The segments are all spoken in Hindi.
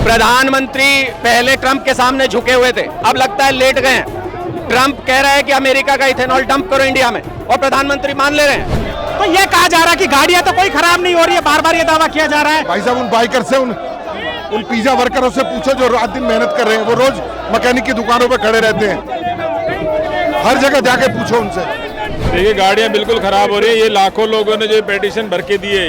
प्रधानमंत्री पहले ट्रंप के सामने झुके हुए थे, अब लगता है लेट गए हैं। ट्रंप कह रहा है कि अमेरिका का इथेनॉल डंप करो इंडिया में, और प्रधानमंत्री मान ले रहे हैं। तो ये कहा जा रहा है कि गाड़ियां तो कोई खराब नहीं हो रही है, बार बार ये दावा किया जा रहा है। भाई साहब, उन बाइकर से उन पिज्जा वर्करों से पूछो जो रात दिन मेहनत कर रहे हैं, वो रोज मैकेनिक की दुकानों पे खड़े रहते हैं, हर जगह जाके पूछो उनसे। देखिए, गाड़ियां बिल्कुल खराब हो रही है। ये लाखों लोगों ने जो पेटिशन भर के दिए,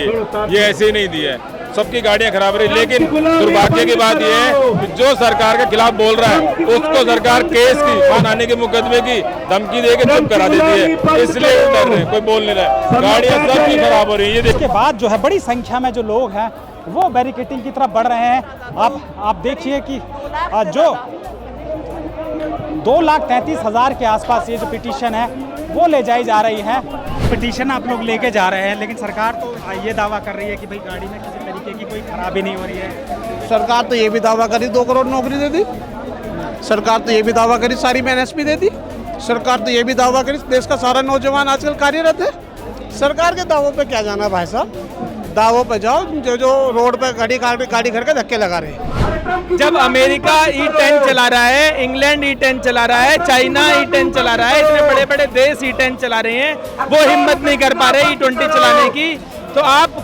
ये ऐसे ही नहीं दिया है, सबकी गाड़ियां खराब हो रही है। लेकिन दुर्भाग्य की बात यह है कि जो सरकार के खिलाफ बोल रहा है उसको सरकार केस की, खान के मुकदमे की धमकी दे के चुप करा देती है, इसलिए डर रहे, कोई बोल नहीं रहा है। गाड़ियां सबकी खराब हो रही है। इसके बाद जो है बड़ी संख्या में जो लोग हैं वो बैरिकेडिंग की तरफ बढ़ रहे हैं। आप देखिए कि जो 2,33,000 के आसपास ये जो पिटीशन है वो ले जाई जा रही है। पिटीशन आप लोग लेके जा रहे हैं, लेकिन सरकार तो ये दावा कर रही है कि भाई गाड़ी में किसी तरीके की कोई खराबी नहीं हो रही है। सरकार तो ये भी दावा करी 2 करोड़ नौकरी दे दी, सरकार तो ये भी दावा करी सारी में NSP दे दी, सरकार तो ये भी दावा करी देश का सारा नौजवान आजकल कार्यरत है। सरकार के दावों पे क्या जाना भाई साहब, दावों पे जाओ जो रोड पे गाड़ी करके धक्के लगा रहे हैं। जब अमेरिका E10 चला रहा है, इंग्लैंड E10 चला रहा है, चाइना E10 चला रहा है, इतने बड़े बड़े देश E10 चला रहे हैं, वो हिम्मत नहीं कर पा रहे E20 चलाने की, तो आप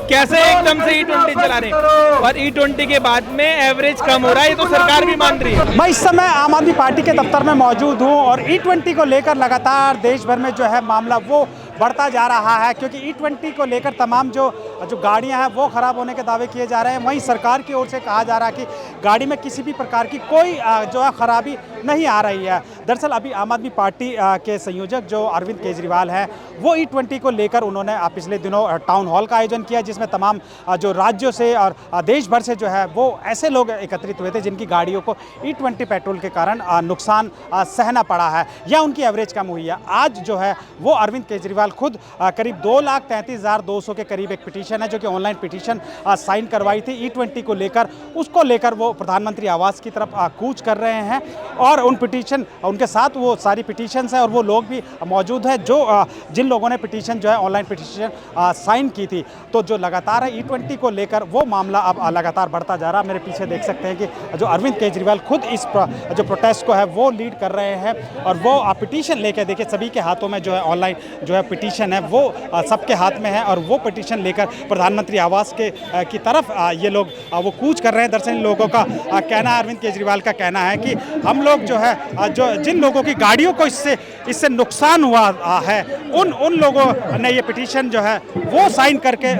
कैसे एकदम से E20 चला रहे हैं? और E20 के बाद में एवरेज कम हो रहा है, ये तो सरकार भी मान रही है। मैं इस समय आम आदमी पार्टी के दफ्तर में मौजूद हूं और E20 को लेकर लगातार देश भर में जो है मामला वो बढ़ता जा रहा है, क्योंकि E20 को लेकर तमाम जो गाड़ियां हैं वो ख़राब होने के दावे किए जा रहे हैं। वहीं सरकार की ओर से कहा जा रहा है कि गाड़ी में किसी भी प्रकार की कोई जो है ख़राबी नहीं आ रही है। दरअसल अभी आम आदमी पार्टी के संयोजक जो अरविंद केजरीवाल हैं वो E20 को लेकर उन्होंने पिछले दिनों टाउन हॉल का आयोजन किया, जिसमें तमाम जो राज्यों से और देश भर से जो है वो ऐसे लोग एकत्रित हुए थे जिनकी गाड़ियों को E20 पेट्रोल के कारण नुकसान सहना पड़ा है या उनकी एवरेज कम हुई है। आज जो है वो अरविंद केजरीवाल खुद करीब 2,33,200 के करीब एक पिटीशन है जो कि ऑनलाइन पिटीशन साइन करवाई थी E20 को लेकर, उसको लेकर वो प्रधानमंत्री आवास की तरफ कूच कर रहे हैं। और उन पिटीशन उनके साथ वो सारी पिटीशंस हैं और वो लोग भी मौजूद हैं जो जिन लोगों ने पिटीशन जो है ऑनलाइन पिटीशन साइन की थी। तो जो लगातार है E20 को लेकर वो मामला अब लगातार बढ़ता जा रहा है। मेरे पीछे देख सकते हैं कि जो अरविंद केजरीवाल खुद इस जो प्रोटेस्ट को है वो लीड कर रहे हैं और वो पिटीशन लेकर, देखिए सभी के हाथों में जो है ऑनलाइन जो है पिटीशन है वो सबके हाथ में है और वो पिटीशन लेकर प्रधानमंत्री आवास की तरफ ये लोग वो कूच कर रहे हैं। दरअसल लोगों का कहना, अरविंद केजरीवाल का कहना है कि हम लोग जो है जो जिन लोगों की गाड़ियों को इससे नुकसान हुआ है उन लोगों ने ये पिटीशन जो है वो साइन करके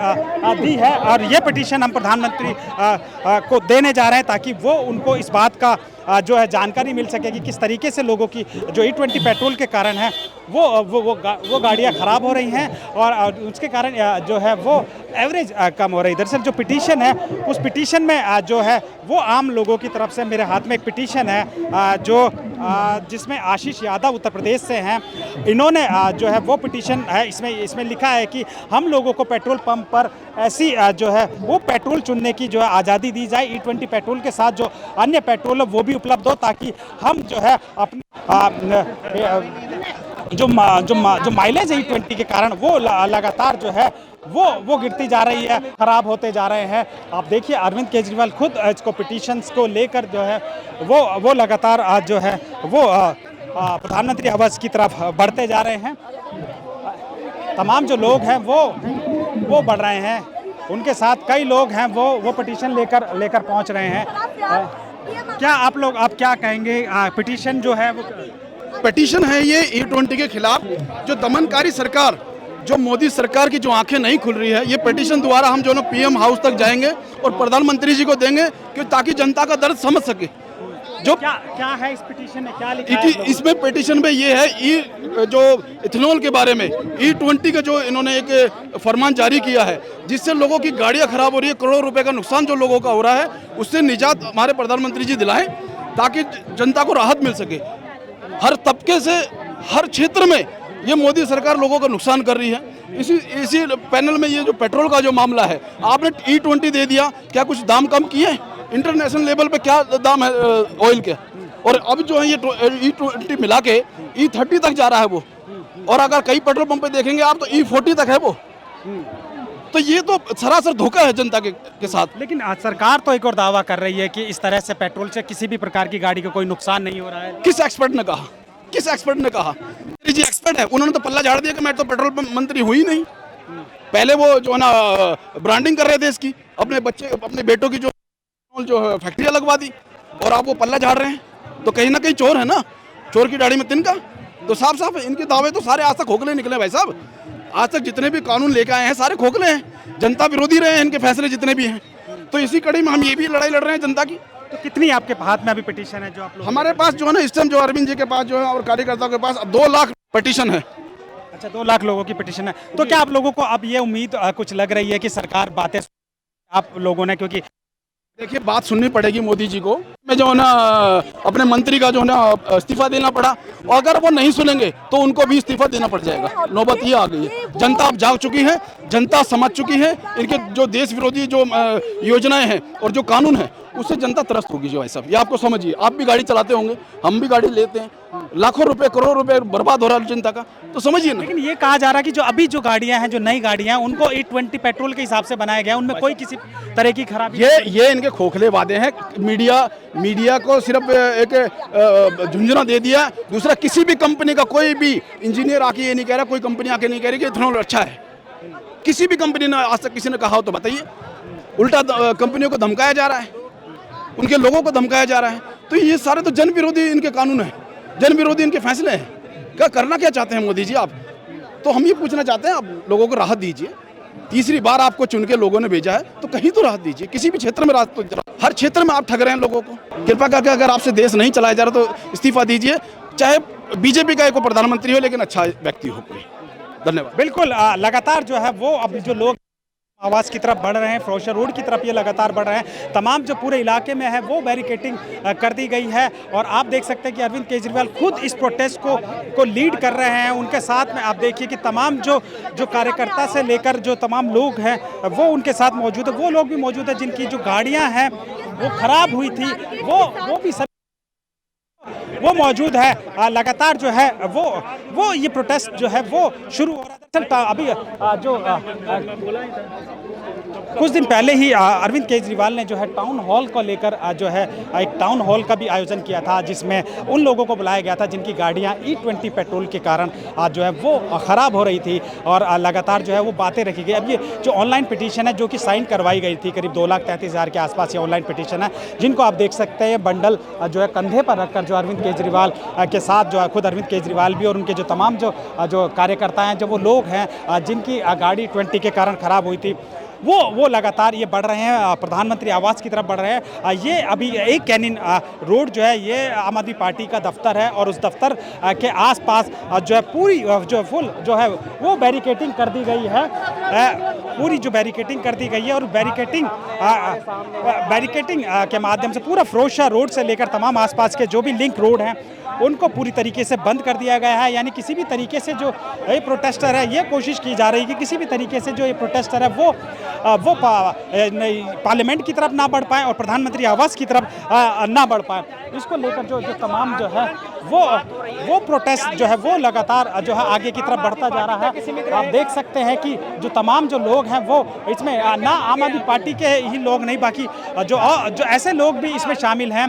दी है और ये पिटीशन हम प्रधानमंत्री को देने जा रहे हैं ताकि वो उनको इस बात का जो है जानकारी मिल सके कि किस तरीके से लोगों की जो E20 पेट्रोल के कारण है वो गाड़ियाँ ख़राब हो रही हैं और उसके कारण जो है वो एवरेज कम हो रही है। दरअसल जो पिटीशन है उस पिटीशन में जो है वो आम लोगों की तरफ से, मेरे हाथ में एक पिटीशन है जो जिसमें आशीष यादव उत्तर प्रदेश से हैं, इन्होंने जो है वो पिटीशन है, इसमें लिखा है कि हम लोगों को पेट्रोल पंप पर ऐसी जो है वो पेट्रोल चुनने की जो है आज़ादी दी जाए, E20 पेट्रोल के साथ जो अन्य पेट्रोल है वो भी उपलब्ध हो ताकि हम जो है अपने जो माइलेज है E20 के कारण वो लगातार जो है वो गिरती जा रही है, ख़राब होते जा रहे हैं। आप देखिए अरविंद केजरीवाल खुद इसको पिटीशंस को लेकर जो है वो लगातार आज जो है वो प्रधानमंत्री आवास की तरफ बढ़ते जा रहे हैं। तमाम जो लोग हैं वो बढ़ रहे हैं, उनके साथ कई लोग हैं वो पिटीशन लेकर पहुंच रहे हैं। क्या आप क्या कहेंगे? पिटीशन जो है वो पिटीशन है ये E20 के खिलाफ, जो दमनकारी सरकार, जो मोदी सरकार की जो आंखें नहीं खुल रही है, ये पिटीशन द्वारा हम दोनों PM हाउस तक जाएंगे और प्रधानमंत्री जी को देंगे कि ताकि जनता का दर्द समझ सके। जो क्या है इस पिटीशन में, क्या लिखा है? इसमें पिटीशन में ये है जो इथेनॉल के बारे में E20 का जो इन्होंने एक फरमान जारी किया है जिससे लोगों की गाड़ियां खराब हो रही है, करोड़ों रुपए का नुकसान जो लोगों का हो रहा है, उससे निजात हमारे प्रधानमंत्री जी दिलाएं ताकि जनता को राहत मिल सके। हर तबके से, हर क्षेत्र में ये मोदी सरकार लोगों का नुकसान कर रही है। इसी पैनल में ये जो पेट्रोल का जो मामला है, आपने E20 दे दिया, क्या कुछ दाम कम किए? इंटरनेशनल लेवल पे क्या दाम है ऑयल के, और अब जो है ये E20 मिला के E30 तक जा रहा है वो, और अगर कई पेट्रोल पंप पे देखेंगे आप तो E40 तक है वो। तो ये तो सरासर धोखा है जनता के साथ। लेकिन सरकार तो एक और दावा कर रही है कि इस तरह से पेट्रोल से किसी भी प्रकार की गाड़ी को कोई नुकसान नहीं हो रहा है। किस एक्सपर्ट ने कहा? किस एक्सपर्ट ने कहा? जी एक्सपर्ट है, उन्होंने तो पल्ला झाड़ दिया कि मैं तो पेट्रोल पंप मंत्री हुई नहीं। पहले वो जो है ना ब्रांडिंग कर रहे थे इसकी, अपने बच्चे अपने बेटों की जो फैक्ट्रियाँ लगवा दी, और आप वो पल्ला झाड़ रहे हैं। तो कहीं ना कहीं चोर है ना, चोर की दाढ़ी में तिनका। तो साफ साफ इनके दावे तो सारे आज तक खोखले निकले भाई साहब। आज तक जितने भी कानून लेके आए हैं सारे खोखले हैं, जनता विरोधी रहे हैं इनके फैसले जितने भी हैं। तो इसी कड़ी में हम ये भी लड़ाई लड़ रहे हैं जनता की। तो कितनी आपके हाथ में अभी पिटीशन है जो आप लोग? हमारे पास जो है ना इस टाइम जो अरविंद जी के पास जो है और कार्यकर्ताओं के पास 2 लाख पिटीशन है। अच्छा, 2 लाख लोगों की पिटीशन है। तो क्या आप लोगों को अब ये उम्मीद कुछ लग रही है कि सरकार बातें आप लोगों ने, क्योंकि देखिए बात सुननी पड़ेगी मोदी जी को। मैं जो है ना अपने मंत्री का जो है ना इस्तीफा देना पड़ा, और अगर वो नहीं सुनेंगे तो उनको भी इस्तीफा देना पड़ जाएगा। नौबत ये आ गई है, जनता अब जाग चुकी है, जनता समझ चुकी है। इनके जो देश विरोधी जो योजनाएं हैं और जो कानून है उससे जनता त्रस्त होगी जो भाई साहब। ये आपको समझिए, आप भी गाड़ी चलाते होंगे, हम भी गाड़ी लेते हैं, लाखों रुपए करोड़ों रुपए बर्बाद हो रहा है जनता का, तो समझिए ना। लेकिन ये कहा जा रहा है कि जो अभी जो गाड़ियां हैं, जो नई गाड़ियां हैं, उनको E20 पेट्रोल के हिसाब से बनाया गया, उनमें कोई किसी तरह की खराबी। ये इनके खोखले वादे हैं। मीडिया को सिर्फ एक झुंझुना दे दिया। दूसरा, किसी भी कंपनी का कोई भी इंजीनियर आके ये नहीं कह रहा, कोई कंपनी आके नहीं कह रही कि इथेनॉल अच्छा है। किसी भी कंपनी ने आज तक किसी ने कहा हो तो बताइए। उल्टा कंपनियों को धमकाया जा रहा है, उनके लोगों को धमकाया जा रहा है। तो ये सारे तो जन विरोधी इनके कानून हैं, जन विरोधी इनके फैसले हैं। क्या करना क्या चाहते हैं मोदी जी आप? तो हम ये पूछना चाहते हैं, आप लोगों को राहत दीजिए। तीसरी बार आपको चुन के लोगों ने भेजा है तो कहीं तो राहत दीजिए, किसी भी क्षेत्र में राहत तो। हर क्षेत्र में आप ठग रहे हैं लोगों को। कृपा करके अगर आपसे देश नहीं चलाया जा रहा तो इस्तीफा दीजिए, चाहे बीजेपी का एक प्रधानमंत्री हो लेकिन अच्छा व्यक्ति हो कोई। धन्यवाद। बिल्कुल, लगातार जो है वो अब जो लोग आवाज़ की तरफ बढ़ रहे हैं, फिरोजशाह रोड की तरफ ये लगातार बढ़ रहे हैं। तमाम जो पूरे इलाके में है वो बैरिकेटिंग कर दी गई है, और आप देख सकते हैं कि अरविंद केजरीवाल खुद इस प्रोटेस्ट को लीड कर रहे हैं। उनके साथ में आप देखिए कि तमाम जो कार्यकर्ता से लेकर जो तमाम लोग हैं वो उनके साथ मौजूद है। वो लोग भी मौजूद है जिनकी जो गाड़ियाँ हैं वो खराब हुई थी, वो भी सब वो मौजूद है। लगातार जो है वो ये प्रोटेस्ट जो है वो शुरू हो रहा है। अभी कुछ दिन पहले ही अरविंद केजरीवाल ने जो है टाउन हॉल को लेकर जो है एक टाउन हॉल का भी आयोजन किया था, जिसमें उन लोगों को बुलाया गया था जिनकी गाड़ियां E20 पेट्रोल के कारण जो है वो ख़राब हो रही थी, और लगातार जो है वो बातें रखी गई। अब ये जो ऑनलाइन पिटीशन है जो कि साइन करवाई गई थी, करीब 2,33,000 के आसपास ये ऑनलाइन पिटीशन है, जिनको आप देख सकते हैं बंडल जो है कंधे पर रखकर जो अरविंद केजरीवाल के साथ जो है खुद अरविंद केजरीवाल भी और उनके जो तमाम जो कार्यकर्ता हैं, जो वो लोग हैं जिनकी गाड़ी 20 के कारण ख़राब हुई थी, वो लगातार ये बढ़ रहे हैं, प्रधानमंत्री आवास की तरफ बढ़ रहे हैं। ये अभी एक कैनिन रोड जो है ये आम आदमी पार्टी का दफ्तर है, और उस दफ्तर के आसपास जो है पूरी जो फुल जो है वो बैरिकेटिंग कर दी गई है। पूरी जो बैरिकेटिंग कर दी गई है, और बैरिकेटिंग के माध्यम से पूरा फिरोजशाह रोड से लेकर तमाम आसपास के जो भी लिंक रोड हैं उनको पूरी तरीके से बंद कर दिया गया है। यानी किसी भी तरीके से जो ये प्रोटेस्टर है, ये कोशिश की जा रही है कि किसी भी तरीके से जो ये प्रोटेस्टर है वो पार्लियामेंट की तरफ ना बढ़ पाए और प्रधानमंत्री आवास की तरफ ना बढ़ पाए। इसको लेकर जो तमाम जो है वो प्रोटेस्ट जो है वो लगातार जो है आगे की तरफ बढ़ता जा रहा है। आप देख सकते हैं कि जो तमाम जो लोग हैं वो इसमें ना आम आदमी पार्टी के ही लोग नहीं, बाकी जो ऐसे लोग भी इसमें शामिल हैं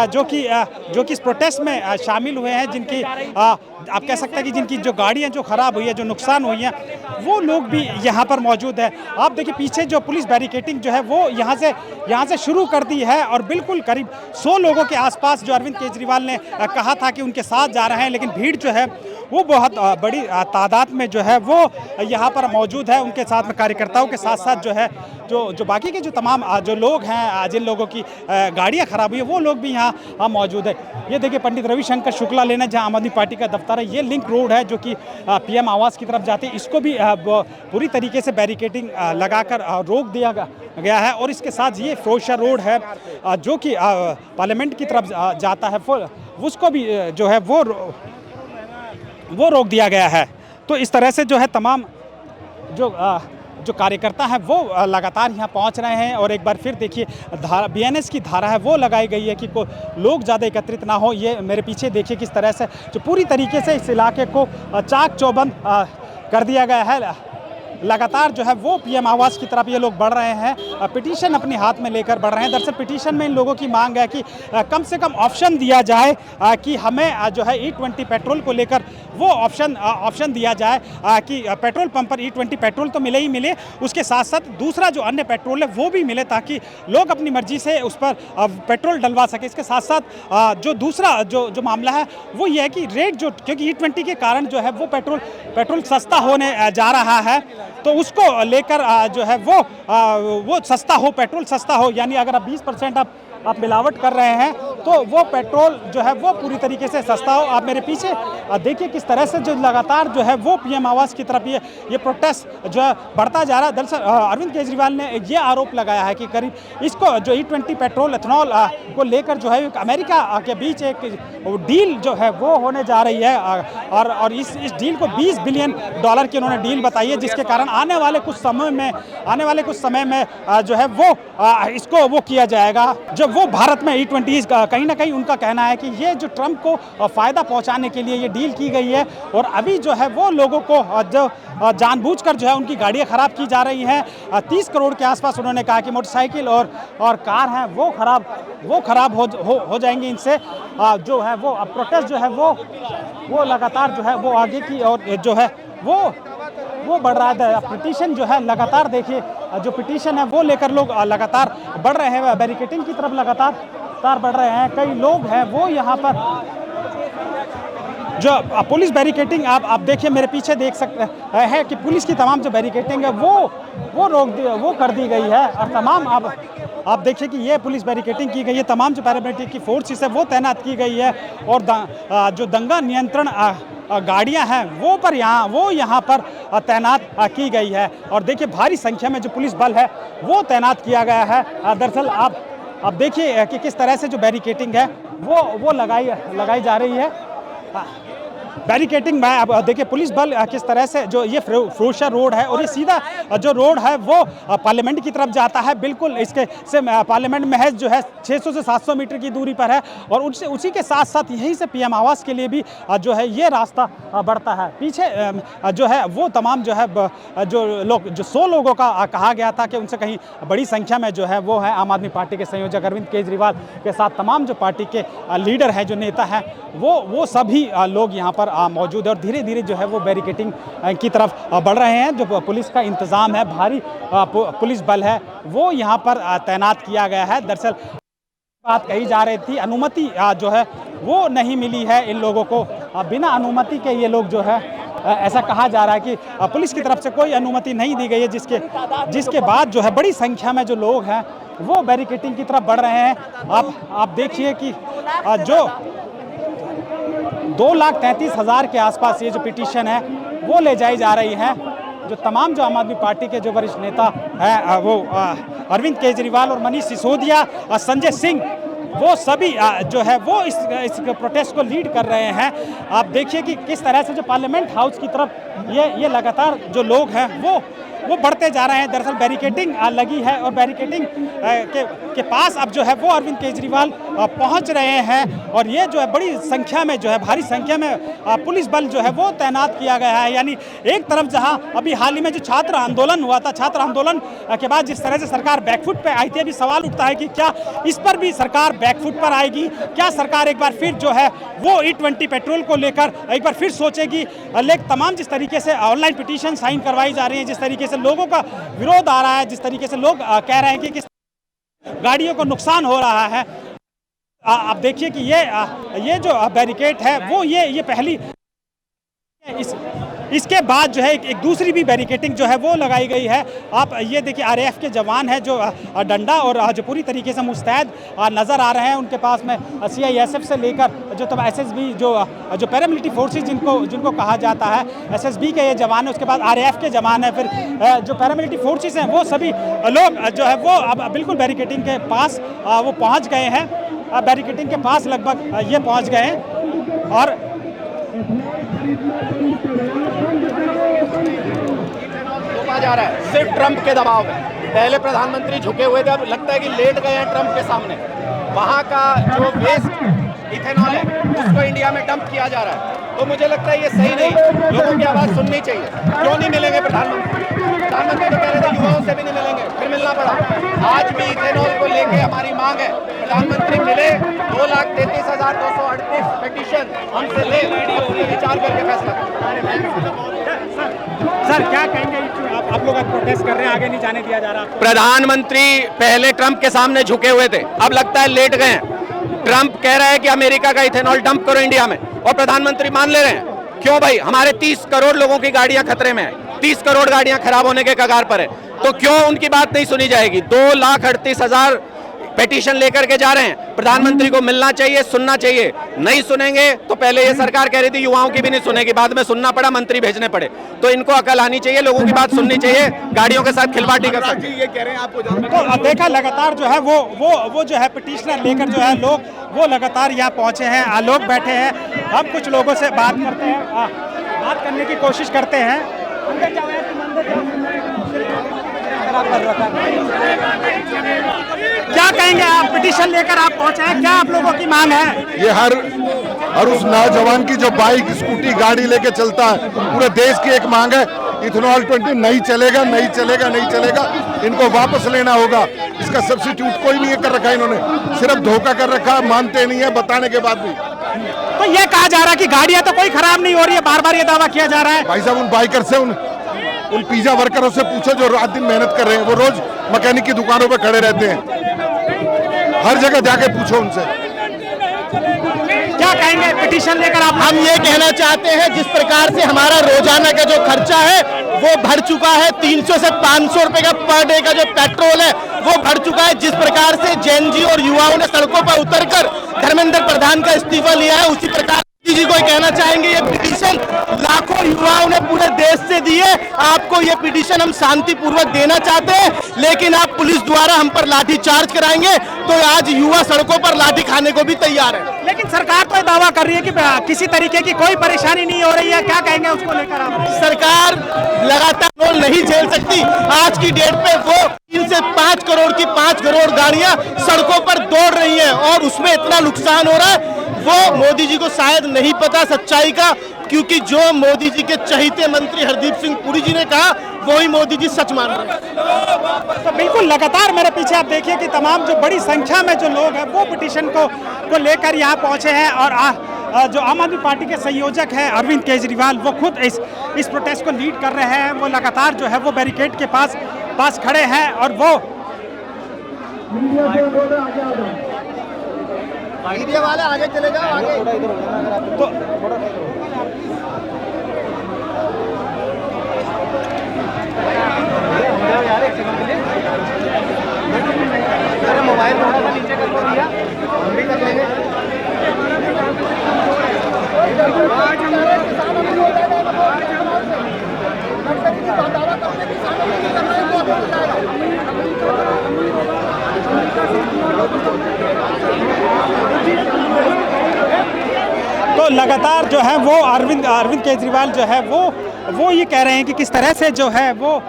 जो कि इस प्रोटेस्ट में शामिल हुए हैं, जिनकी आप कह सकते हैं कि जिनकी जो गाड़ियां जो ख़राब हुई है, जो नुकसान हुई हैं, वो लोग भी यहाँ पर मौजूद है। आप देखिए पीछे जो पुलिस बैरिकेटिंग जो है वो यहाँ से शुरू कर दी है, और बिल्कुल करीब 100 लोगों के आसपास जो अरविंद केजरीवाल ने कहा था कि उनके साथ जा रहे हैं, लेकिन भीड़ जो है वो बहुत बड़ी तादाद में जो है वो यहाँ पर मौजूद है। उनके साथ में कार्यकर्ताओं के साथ साथ जो है जो बाकी के जो तमाम जो लोग हैं, जिन लोगों की गाड़ियाँ ख़राब हुई है, वो लोग भी यहाँ मौजूद है। ये देखिए पंडित रविशंकर शुक्ला लेन है, जहाँ आम आदमी पार्टी का दफ्तर है। ये लिंक रोड है जो कि PM आवास की तरफ जाती है, इसको भी पूरी तरीके से बैरिकेटिंग लगाकर रोक दिया गया है। और इसके साथ ये फिरोजशाह रोड है जो कि पार्लियामेंट की तरफ जाता है, उसको भी जो है वो रोक दिया गया है। तो इस तरह से जो है तमाम जो कार्यकर्ता हैं वो लगातार यहाँ पहुँच रहे हैं। और एक बार फिर देखिए BNS की धारा है वो लगाई गई है कि लोग ज़्यादा एकत्रित ना हो। ये मेरे पीछे देखिए किस तरह से जो पूरी तरीके से इस इलाके को चाक चौबंद कर दिया गया है। लगातार जो है वो पीएम आवास की तरफ ये लोग बढ़ रहे हैं, पिटीशन अपने हाथ में लेकर बढ़ रहे हैं। दरअसल पिटीशन में इन लोगों की मांग है कि कम से कम ऑप्शन दिया जाए कि हमें जो है E20 पेट्रोल को लेकर वो ऑप्शन दिया जाए कि पेट्रोल पंप पर E20 पेट्रोल तो मिले ही मिले, उसके साथ साथ दूसरा जो अन्य पेट्रोल है वो भी मिले, ताकि लोग अपनी मर्जी से उस पर पेट्रोल डलवा सके। इसके साथ साथ जो दूसरा जो मामला है वो ये है कि रेट जो, क्योंकि E20 के कारण जो है वो पेट्रोल सस्ता होने जा रहा है, तो उसको लेकर जो है वो सस्ता हो, पेट्रोल सस्ता हो, यानी अगर आप 20% आप मिलावट कर रहे हैं तो वो पेट्रोल जो है वो पूरी तरीके से सस्ता हो। आप मेरे पीछे देखिए किस तरह से जो लगातार जो है वो पीएम आवास की तरफ ये प्रोटेस्ट जो है बढ़ता जा रहा है। दरअसल अरविंद केजरीवाल ने ये आरोप लगाया है कि करीब इसको जो E20 पेट्रोल एथनॉल को लेकर जो है अमेरिका के बीच एक डील जो है वो होने जा रही है, और इस डील को $20 बिलियन की उन्होंने डील बताई है, जिसके कारण आने वाले कुछ समय में जो है वो इसको वो किया जाएगा। जब वो भारत में E20 कहीं ना कहीं उनका कहना है कि ये जो ट्रंप को फ़ायदा पहुंचाने के लिए ये डील की गई है, और अभी जो है वो लोगों को जो जानबूझकर जो है उनकी गाड़ियां ख़राब की जा रही हैं। 30 करोड़ के आसपास उन्होंने कहा कि मोटरसाइकिल और कार हैं वो ख़राब हो जाएंगी इनसे। जो है वो प्रोटेस्ट जो है वो लगातार जो है वो आगे की और जो है वो बढ़ रहा है। पिटीशन जो है लगातार देखिए, जो पिटीशन है वो लेकर लोग लगातार बढ़ रहे हैं, बैरिकेडिंग की तरफ लगातार बढ़ रहे हैं। कई लोग हैं वो यहाँ पर जो पुलिस बैरिकेडिंग आप देखिए मेरे पीछे देख सकते हैं कि पुलिस की तमाम जो बैरिकेडिंग है वो कर दी गई है, और तमाम आप देखिए कि ये पुलिस बैरिकेडिंग की गई है, तमाम जो पैरामिलिट्री की फोर्सेस है वो तैनात की गई है, और जो दंगा नियंत्रण गाड़ियां हैं वो यहाँ पर तैनात की गई है। और देखिए भारी संख्या में जो पुलिस बल है वो तैनात किया गया है। दरअसल आप देखिए कि किस तरह से जो बैरिकेडिंग है वो लगाई जा रही है। बैरिकेडिंग में अब देखिए पुलिस बल किस तरह से जो ये फिरोजशाह रोड है, और ये सीधा जो रोड है वो पार्लियामेंट की तरफ जाता है। बिल्कुल इसके से पार्लियामेंट महज जो है 600 से 700 मीटर की दूरी पर है, और उसी के साथ साथ यहीं से पीएम आवास के लिए भी जो है ये रास्ता बढ़ता है। पीछे जो है वो तमाम जो है जो 100 लोगों का कहा गया था कि उनसे कहीं बड़ी संख्या में जो है वो है आम आदमी पार्टी के संयोजक अरविंद केजरीवाल के साथ तमाम जो पार्टी के लीडर हैं, जो नेता हैं, वो सभी लोग यहाँ पर मौजूद है, और धीरे धीरे जो है वो बैरिकेडिंग की तरफ बढ़ रहे हैं। जो पुलिस का इंतज़ाम है, भारी पुलिस बल है वो यहाँ पर तैनात किया गया है। दरअसल बात कही जा रही थी, अनुमति जो है वो नहीं मिली है इन लोगों को, बिना अनुमति के ये लोग जो है ऐसा कहा जा रहा है कि पुलिस की तरफ से कोई अनुमति नहीं दी गई है, जिसके बाद जो है बड़ी संख्या में जो लोग हैं वो बैरिकेडिंग की तरफ बढ़ रहे हैं। आप देखिए कि जो 2,33,000 के आसपास ये जो पिटीशन है वो ले जाई जा रही है। जो तमाम जो आम आदमी पार्टी के जो वरिष्ठ नेता हैं वो अरविंद केजरीवाल और मनीष सिसोदिया और संजय सिंह, वो सभी जो है वो इस प्रोटेस्ट को लीड कर रहे हैं। आप देखिए कि किस तरह से जो पार्लियामेंट हाउस की तरफ ये लगातार जो लोग हैं वो बढ़ते जा रहे हैं। दरअसल बैरिकेडिंग लगी है, और बैरिकेडिंग के पास अब जो है वो अरविंद केजरीवाल पहुंच रहे हैं, और ये जो है बड़ी संख्या में जो है भारी संख्या में पुलिस बल जो है वो तैनात किया गया है। यानी एक तरफ जहां अभी हाल ही में जो छात्र आंदोलन हुआ था, छात्र आंदोलन के बाद जिस तरह से सरकार बैकफुट पे आई थी, अभी सवाल उठता है कि क्या इस पर भी सरकार बैकफुट पर आएगी? क्या सरकार एक बार फिर जो है वो E20 पेट्रोल को लेकर एक बार फिर सोचेगी? लेकिन तमाम जिस तरीके से ऑनलाइन पिटीशन साइन करवाई जा रही है, जिस तरीके से लोगों का विरोध आ रहा है, जिस तरीके से लोग कह रहे हैं कि किस गाड़ियों को नुकसान हो रहा है, आप देखिए कि ये जो बैरिकेड है वो ये पहली इसके बाद जो है एक दूसरी भी बैरिकेडिंग जो है वो लगाई गई है। आप ये देखिए RAF के जवान हैं जो डंडा और जो पूरी तरीके से मुस्तैद नज़र आ रहे हैं। उनके पास में CISF से लेकर जो तब SSB जो पैरामिलिट्री फोर्सेस जिनको कहा जाता है, SSB के ये जवान है, उसके बाद RAF के जवान है, फिर जो पैरामिलिट्री फोर्सेस हैं वो सभी लोग जो है वो अब बिल्कुल बैरिकेडिंग के पास वो पहुँच गए हैं। बैरिकेडिंग के पास लगभग ये पहुँच गए हैं, और जा रहा है सिर्फ ट्रंप के दबाव में। पहले प्रधानमंत्री झुके हुए थे, अब लगता है कि लेट गए हैं ट्रंप के सामने। वहां का जो वेस्ट इथेनॉल है उसको इंडिया में डंप किया जा रहा है। तो मुझे लगता है ये सही नहीं, लोगों की आवाज़ सुननी चाहिए। क्यों नहीं मिलेंगे प्रधानमंत्री? प्रधानमंत्री तो कह रहे थे युवाओं से भी नहीं मिलेंगे, फिर मिलना पड़ा। आज भी इथेनॉल को लेके हमारी मांग है, प्रधानमंत्री मिले, 2,33,238 पिटीशन हमसे ले, उस पर विचार करके फैसला करें। सर क्या कहेंगे, आप लोग प्रोटेस्ट कर रहे हैं, आगे नहीं जाने दिया जा रहा? प्रधानमंत्री पहले ट्रंप के सामने झुके हुए थे, अब लगता है लेट गए हैं। ट्रंप कह रहा है कि अमेरिका का इथेनॉल डंप करो इंडिया में, और प्रधानमंत्री मान ले रहे हैं। क्यों भाई? हमारे 30 करोड़ लोगों की गाड़ियां खतरे में है, 30 करोड़ गाड़ियां खराब होने के कगार पर है, तो क्यों उनकी बात नहीं सुनी जाएगी? 2,38,000 पिटीशन लेकर के जा रहे हैं। प्रधानमंत्री को मिलना चाहिए, सुनना चाहिए। नहीं सुनेंगे तो पहले ये सरकार कह रही थी युवाओं की भी नहीं सुनेगी, बाद में सुनना पड़ा, मंत्री भेजने पड़े। तो इनको अकल आनी चाहिए, लोगों की बात सुननी चाहिए, गाड़ियों के साथ खिलवाड़ी कर सकते हैं। ये कह रहे हैं आपको तो अब देखा लगातार जो है वो जो है पिटीशनर लेकर जो है लोग वो लगातार यहाँ पहुंचे हैं, लोग बैठे हैं। हम कुछ लोगों से बात करते हैं, बात करने की कोशिश करते हैं। अंदर जाओ यार, तुम अंदर जाओ। क्या कहेंगे आप, पिटीशन लेकर आप पहुंचे हैं, क्या आप लोगों की मांग है? ये हर उस नौजवान की जो बाइक स्कूटी गाड़ी लेके चलता है, पूरे देश की एक मांग है। इथेनॉल 20 नहीं चलेगा, नहीं चलेगा, नहीं चलेगा, इनको वापस लेना होगा। इसका सब्स्टिट्यूट कोई नहीं कर रखा इन्होंने, सिर्फ धोखा कर रखा, मानते नहीं है बताने के बाद भी। तो ये कहा जा रहा है कि गाड़ियां तो कोई खराब नहीं हो रही है, बार बार ये दावा किया जा रहा है। भाई साहब, उन बाइकर से उन पिज्जा वर्करों से पूछो जो रात दिन मेहनत कर रहे हैं, वो रोज मैकेनिक की दुकानों पे खड़े रहते हैं, हर जगह जाके पूछो उनसे। क्या कहेंगे पिटीशन लेकर आप? हम ये कहना चाहते हैं, जिस प्रकार से हमारा रोजाना का जो खर्चा है वो बढ़ चुका है, 300 से 500 रुपए का पर डे का जो पेट्रोल है वो बढ़ चुका है। जिस प्रकार से जेएनजी और युवाओं ने सड़कों पर उतरकर धर्मेंद्र प्रधान का इस्तीफा लिया है, उसी प्रकार जी को कहना चाहेंगे ये पिटीशन लाखों युवाओं ने पूरे देश से दी है। आपको ये पिटीशन हम शांतिपूर्वक देना चाहते हैं, लेकिन आप पुलिस द्वारा हम पर लाठी चार्ज कराएंगे तो आज युवा सड़कों पर लाठी खाने को भी तैयार है। लेकिन सरकार तो दावा कर रही है कि किसी तरीके की कोई परेशानी नहीं हो रही है, क्या कहेंगे उसको लेकर आप? सरकार लगातार नहीं झेल सकती। आज की डेट पे वो 3 से 5 करोड़ की 5 करोड़ गाड़ियां सड़कों पर दौड़ रही हैं और उसमें इतना नुकसान हो रहा है। वो मोदी जी को शायद नहीं पता सच्चाई का, क्योंकि जो मोदी जी के चहीते मंत्री हरदीप सिंह पुरी जी ने कहा वही मोदी जी सच मान रहे हैं। तो बिल्कुल लगातार मेरे पीछे आप देखिए कि तमाम जो बड़ी संख्या में जो लोग हैं वो पिटीशन को लेकर यहाँ पहुँचे हैं। और जो आम आदमी पार्टी के संयोजक हैं अरविंद केजरीवाल, वो खुद इस प्रोटेस्ट को लीड कर रहे हैं। वो लगातार जो है वो बैरिकेड के पास खड़े हैं और वो मीडिया वाले आगे चले जाओ, आगे। तो मोबाइल थोड़ा सा नीचे कर दो भैया, हम भी कर लेंगे। तो लगातार जो है वो अरविंद केजरीवाल जो है वो ये कह रहे हैं कि किस तरह से जो है वो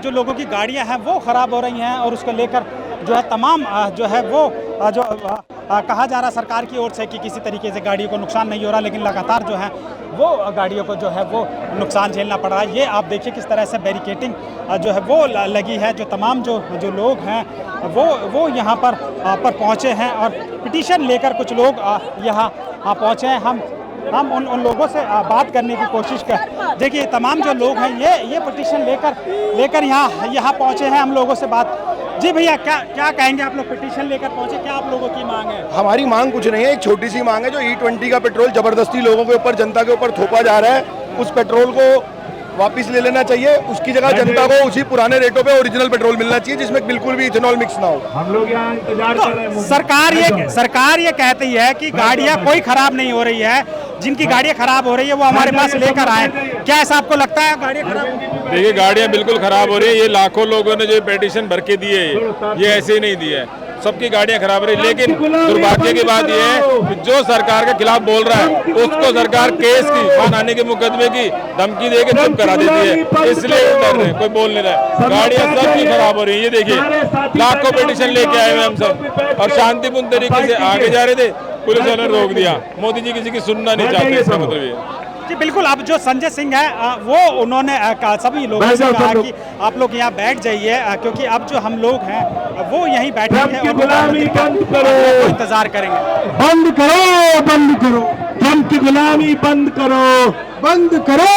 जो लोगों की गाड़ियां हैं वो ख़राब हो रही हैं और उसको लेकर जो है तमाम जो है वो जो कहा जा रहा सरकार की ओर से कि किसी तरीके से गाड़ियों को नुकसान नहीं हो रहा, लेकिन लगातार जो है वो गाड़ियों को जो है वो नुकसान झेलना पड़ रहा है। ये आप देखिए किस तरह से बैरिकेटिंग जो है वो लगी है। जो तमाम जो लोग हैं वो यहाँ पर पहुँचे हैं और पिटीशन लेकर कुछ लोग यहाँ पहुँचे हैं। हम उन लोगों से बात करने की कोशिश कर, देखिए तमाम जो लोग हैं ये पिटीशन लेकर यहाँ पहुँचे हैं। हम लोगों से बात, जी भैया क्या कहेंगे, आप लोग पिटीशन लेकर पहुँचे, क्या आप लोगों की मांग है? हमारी मांग कुछ नहीं है, एक छोटी सी मांग है। जो E20 का पेट्रोल जबरदस्ती लोगों के ऊपर, जनता के ऊपर थोपा जा रहा है, उस पेट्रोल को वापस ले लेना चाहिए। उसकी जगह जनता को उसी पुराने रेटों पे ओरिजिनल पेट्रोल मिलना चाहिए, जिसमें बिल्कुल भी इथेनॉल मिक्स ना हो। हम लोग यहाँ इंतजार कर रहे हैं। सरकार ये कहती है कि गाड़ियाँ कोई खराब नहीं हो रही है, जिनकी गाड़ियाँ खराब हो रही है वो हमारे पास लेकर आए। क्या ऐसा आपको लगता है गाड़ियाँ खराब? देखिए, गाड़ियाँ बिल्कुल खराब हो रही है। ये लाखों लोगों ने जो पिटीशन भर के दिए, ये ऐसे ही नहीं दिया है, सबकी गाड़ियां खराब रही। लेकिन दुर्भाग्य की बात यह है कि जो सरकार के खिलाफ बोल रहा है उसको सरकार केस की, बनाने के मुकदमे की धमकी देके चुप करा देती है, इसलिए डर रहे, कोई बोल नहीं रहा है। गाड़ियां सबकी खराब हो रही है। ये देखिए, लाखों पिटीशन लेके आए हुए हम सब और शांतिपूर्ण तरीके से आगे जा रहे थे, पुलिस वालों ने रोक दिया। मोदी जी किसी की सुनना नहीं चाहते, इसका मतलब ये। जी बिल्कुल। अब जो संजय सिंह है वो उन्होंने सभी लोगों से कहा कि आप लोग यहाँ बैठ जाइए, क्योंकि अब जो हम लोग हैं वो यहीं बैठेंगे और प्रधानमंत्री का इंतजार करेंगे। बंद करो, बंद करो, ट्रंप की गुलामी बंद करो, बंद करो,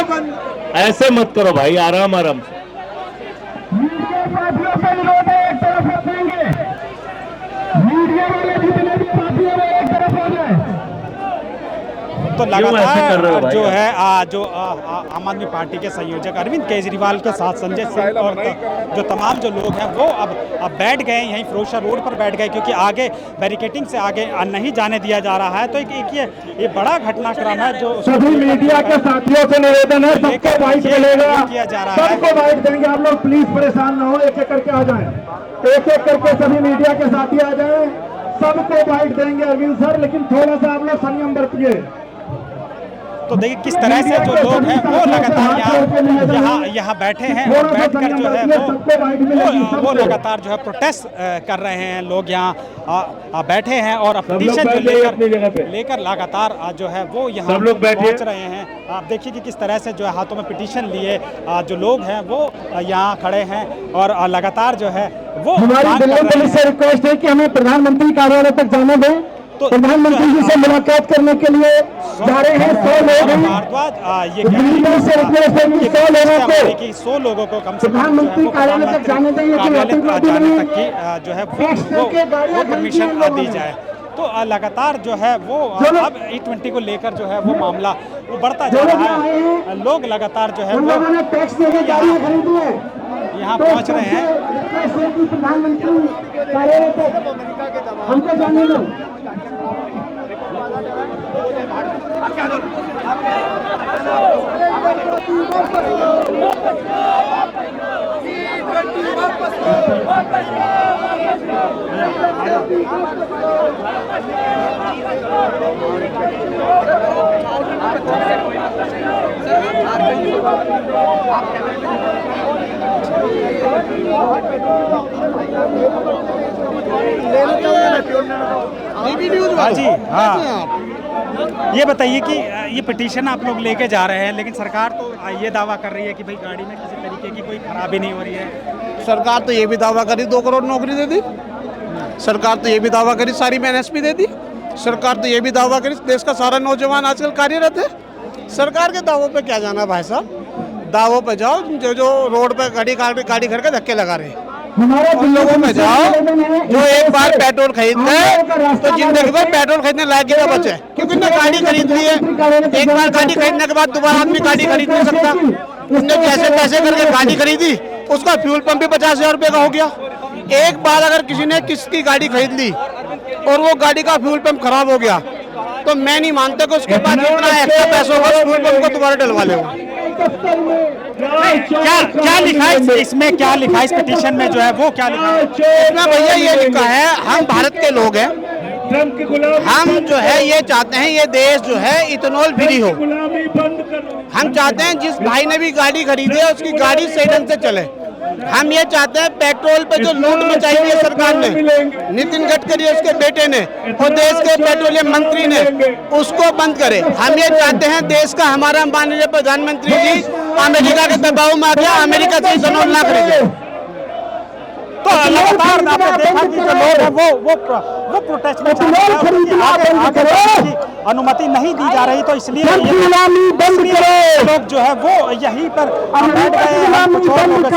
बंद। ऐसे मत करो भाई, आराम आराम से। तो लगातार जो है जो आम आदमी पार्टी के संयोजक अरविंद केजरीवाल के साथ संजय सिंह और जो तमाम जो लोग हैं वो अब बैठ गए यहीं फिरोजशाह रोड पर बैठ गए, क्योंकि आगे बैरिकेटिंग से आगे नहीं जाने दिया जा रहा है। तो एक ये बड़ा घटनाक्रम है जो सभी मीडिया के साथियों से निवेदन है, सबको बाइट मिलेगा, किया जा रहा है। सबको बाइट देंगे। आप लोग प्लीज परेशान ना हो, एक एक करके आ जाएं, एक एक करके सभी मीडिया के साथी आ जाएं, सबको बाइट देंगे अरविंद सर, लेकिन थोड़ा सा आप लोग संयम बरतिए। तो देखिए किस तरह से जो लोग हैं वो लगातार यहाँ बैठे हैं और बैठकर जो है वो लगातार जो है प्रोटेस्ट कर रहे हैं। लोग यहाँ बैठे हैं और पिटीशन जो लेकर लगातार जो है वो यहाँ पहुँच रहे हैं। आप देखिए कि किस तरह से जो है हाथों में पिटीशन लिए जो लोग हैं वो यहाँ खड़े हैं और लगातार जो है वो हमारी दिल्ली पुलिस से रिक्वेस्ट है कि हमें प्रधानमंत्री कार्यालय तक जाने दें। तो प्रधानमंत्री जी से मुलाकात करने के लिए जा रहे हैं 100 लोग हैं। ये से रिक्वेस्ट है कि 100 लोगों को कम से कम प्रधानमंत्री कार्यालय तक जाने दें, जाने तक की जो है वो परमिशन दी जाए। तो लगातार जो है वो अब E20 को लेकर जो है वो मामला वो बढ़ता जा रहा है। लोग लगातार जो है वो यहाँ पहुँच रहे हैं। प्रधानमंत्री कार्यालय तक हमको जाने दो। हाँ जी, हाँ। ये बताइए कि ये पिटीशन आप लोग लेके जा रहे हैं, लेकिन सरकार तो ये दावा कर रही है कि भाई गाड़ी में किसी तरीके की कोई खराबी नहीं हो रही है। सरकार तो ये भी दावा करी 2 करोड़ नौकरी दे दी, सरकार तो ये भी दावा करी सारी में NSP दे दी, सरकार तो ये भी दावा करी देश का सारा नौजवान आजकल कार्यरत है। सरकार के दावों पे क्या जाना भाई साहब, दावों पे जाओ जो रोड पे गाड़ी खड़ के धक्के लगा रहे हैं उन लोगों में जाओ जो एक बार पेट्रोल खरीदते हैं तो जिंदगी भर पेट्रोल खरीदने लायक ही बचे, क्योंकि उन्होंने गाड़ी खरीद ली है। एक बार गाड़ी खरीदने के बाद दोबारा आदमी गाड़ी खरीद नहीं सकता। उसने जैसे पैसे करके गाड़ी खरीदी, उसका फ्यूल पंप भी 50,000 रुपये का हो गया। एक बार अगर किसी ने किसकी गाड़ी खरीद ली और वो गाड़ी का फ्यूल पंप खराब हो गया तो मैं नहीं मानता कि उसके बाद इतना एक्स्ट्रा पैसों का फ्यूल पंप को दोबारा डलवा ले। क्या लिखा है इसमें, क्या लिखा है इस पिटीशन में जो है वो क्या लिखा है? इसमें भैया ये लिखा है हम भारत के लोग हैं, हम जो है ये चाहते हैं ये देश जो है इथेनॉल फ्री हो। हम चाहते हैं जिस भाई ने भी गाड़ी खरीदी है उसकी गाड़ी सही ढंग से चले। हम ये चाहते हैं पेट्रोल पे जो लूट मचाई हुई है सरकार ने, नितिन गडकरी उसके बेटे ने और देश के पेट्रोलियम मंत्री ने, उसको बंद करे। हम ये चाहते हैं देश का हमारा माननीय प्रधानमंत्री जी अमेरिका के दबाव में आके अमेरिका से इथेनॉल ना खरीदे। तो लगातार आपने देखा कि जो लोग हैं वो प्रोटेस्ट में आगे अनुमति नहीं दी जा रही, तो इसलिए लोग जो है वो यहीं पर बैठ गए हैं। कुछ और लोगों से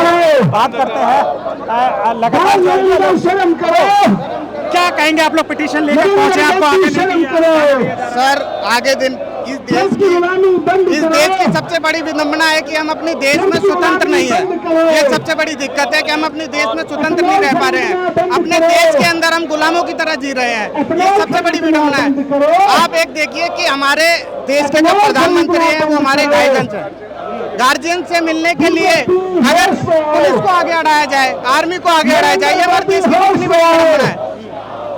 बात करते हैं। लगातार क्या कहेंगे आप लोग, पिटीशन लेकर पहुंचे, आपको आगे नहीं दिया? सर आगे दिन इस देश की सबसे बड़ी विडंबना है कि हम अपने देश में स्वतंत्र नहीं है। ये सबसे बड़ी दिक्कत है कि हम अपने देश में स्वतंत्र नहीं रह पा रहे हैं। अपने देश के अंदर हम गुलामों की तरह जी रहे हैं। ये सबसे बड़ी विडंबना है। आप एक देखिए कि हमारे देश के जो प्रधानमंत्री हैं वो हमारे गार्जियन हैं। गार्जियन से मिलने के लिए अगर पुलिस को आगे अड़ाया जाए, आर्मी को आगे अड़ाया जाए, ये हमारे देश की कितनी बड़ी विडंबना है।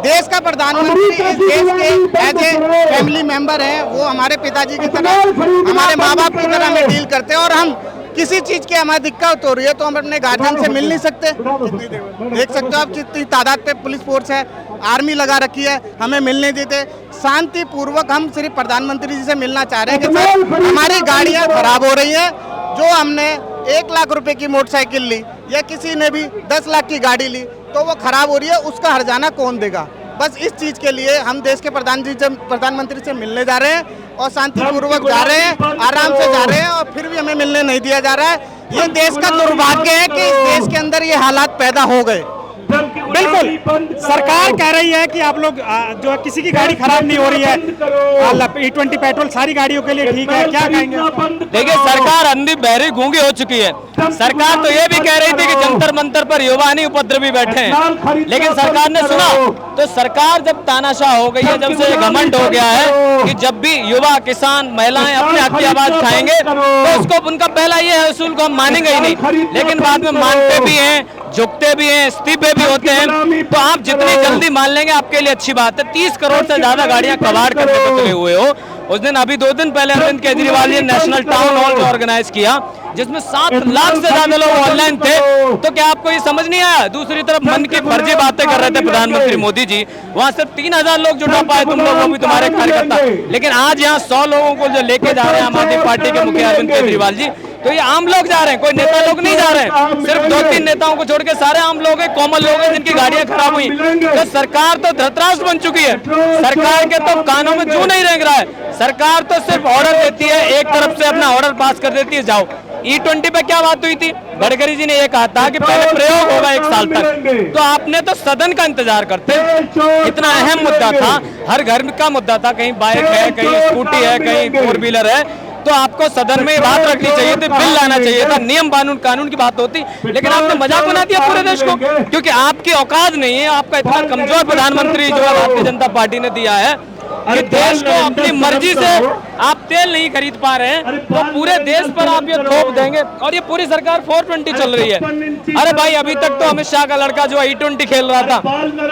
देश का प्रधानमंत्री इस देश के एज ए फैमिली मेंबर हैं, वो हमारे पिताजी की तरह, हमारे माँ बाप की तरह हमें डील करते हैं। और हम किसी चीज़ की हमारी दिक्कत हो रही है तो हम अपने गार्जियन से मिल नहीं सकते। देख सकते हो आप कितनी तादाद पे पुलिस फोर्स है, आर्मी लगा रखी है, हमें मिल नहीं देते। शांतिपूर्वक हम सिर्फ प्रधानमंत्री जी से मिलना चाह रहे हैं कि सर हमारी गाड़ियाँ खराब हो रही हैं। जो हमने 1 लाख रुपए की मोटरसाइकिल ली या किसी ने भी 10 लाख की गाड़ी ली तो वो खराब हो रही है, उसका हर्जाना कौन देगा? बस इस चीज़ के लिए हम देश के प्रधानमंत्री से मिलने जा रहे हैं और शांतिपूर्वक जा रहे हैं, आराम से जा रहे हैं, और फिर भी हमें मिलने नहीं दिया जा रहा है। ये देश का दुर्भाग्य है कि इस देश के अंदर ये हालात पैदा हो गए। बिल्कुल, सरकार कह रही है कि आप लोग जो किसी की गाड़ी खराब नहीं हो रही है, E20 पेट्रोल सारी गाड़ियों के लिए ठीक है, क्या कहेंगे? देखिए, सरकार अंधी बहरी गूंगी हो चुकी है। सरकार तो ये भी कह रही थी कि जंतर मंतर पर युवा नहीं उपद्रवी बैठे हैं, लेकिन सरकार ने सुना तो सरकार जब तानाशाह हो गई है, जब से घमंड हो गया है कि जब भी युवा, किसान, महिलाएं अपने हक की आवाज उठाएंगे तो उसको उनका पहला ये है उसूल को हम मानेंगे ही नहीं, लेकिन बाद में मानते भी हैं, झुकते भी हैं, इस्तीफे भी होते हैं। तो आप जितनी जल्दी मान लेंगे आपके लिए अच्छी बात है। 30 करोड़ से ज्यादा गाड़ियां कबाड़ करने को तुले हुए हो। उस दिन अभी 2 दिन पहले अरविंद केजरीवाल ने नेशनल टाउन हॉल जो ऑर्गेनाइज किया, जिसमें 7 लाख से ज्यादा लोग ऑनलाइन थे, तो क्या आपको ये समझ नहीं आया? दूसरी तरफ मन की फर्जी बातें कर रहे थे प्रधानमंत्री मोदी जी, वहां सिर्फ 3000 लोग जुटा पाए, तुम लोग, वो भी तुम्हारे कार्यकर्ता। लेकिन आज यहाँ 100 लोगों को जो लेके जा रहे हैं आम आदमी पार्टी के मुखिया अरविंद केजरीवाल जी, तो ये आम लोग जा रहे हैं, कोई नेता लोग नहीं जा रहे हैं। सिर्फ 2-3 नेताओं को छोड़ के सारे आम लोग हैं, कॉमन लोग हैं जिनकी गाड़ियां खराब हुई। तो सरकार तो धृतराष्ट्र बन चुकी है, सरकार के तो कानों में जू नहीं रेंग रहा है। सरकार तो सिर्फ ऑर्डर देती है, एक तरफ से अपना ऑर्डर पास कर देती है, जाओ। E20 पे क्या बात हुई थी? गडकरी जी ने ये कहा था कि पहले प्रयोग होगा 1 साल तक, तो आपने तो सदन का इंतजार करते। इतना अहम मुद्दा था, हर घर का मुद्दा था, कहीं बाइक है, कहीं स्कूटी है, कहीं 4 व्हीलर है, तो आपको सदन में बात रखनी चाहिए थी, बिल लाना चाहिए था, नियम कानून की बात होती। लेकिन आपने मजाक बना दिया पूरे देश को, क्योंकि आपकी औकात नहीं है। आपका इतना कमजोर प्रधानमंत्री जो है भारतीय जनता पार्टी ने दिया है कि देश को अपनी मर्जी से आप तेल नहीं खरीद पा रहे हैं, तो पूरे देश पर आप ये थोप देंगे। और ये पूरी सरकार 420 चल रही है। अरे भाई, अभी तक तो अमित शाह का लड़का जो E20 खेल रहा था,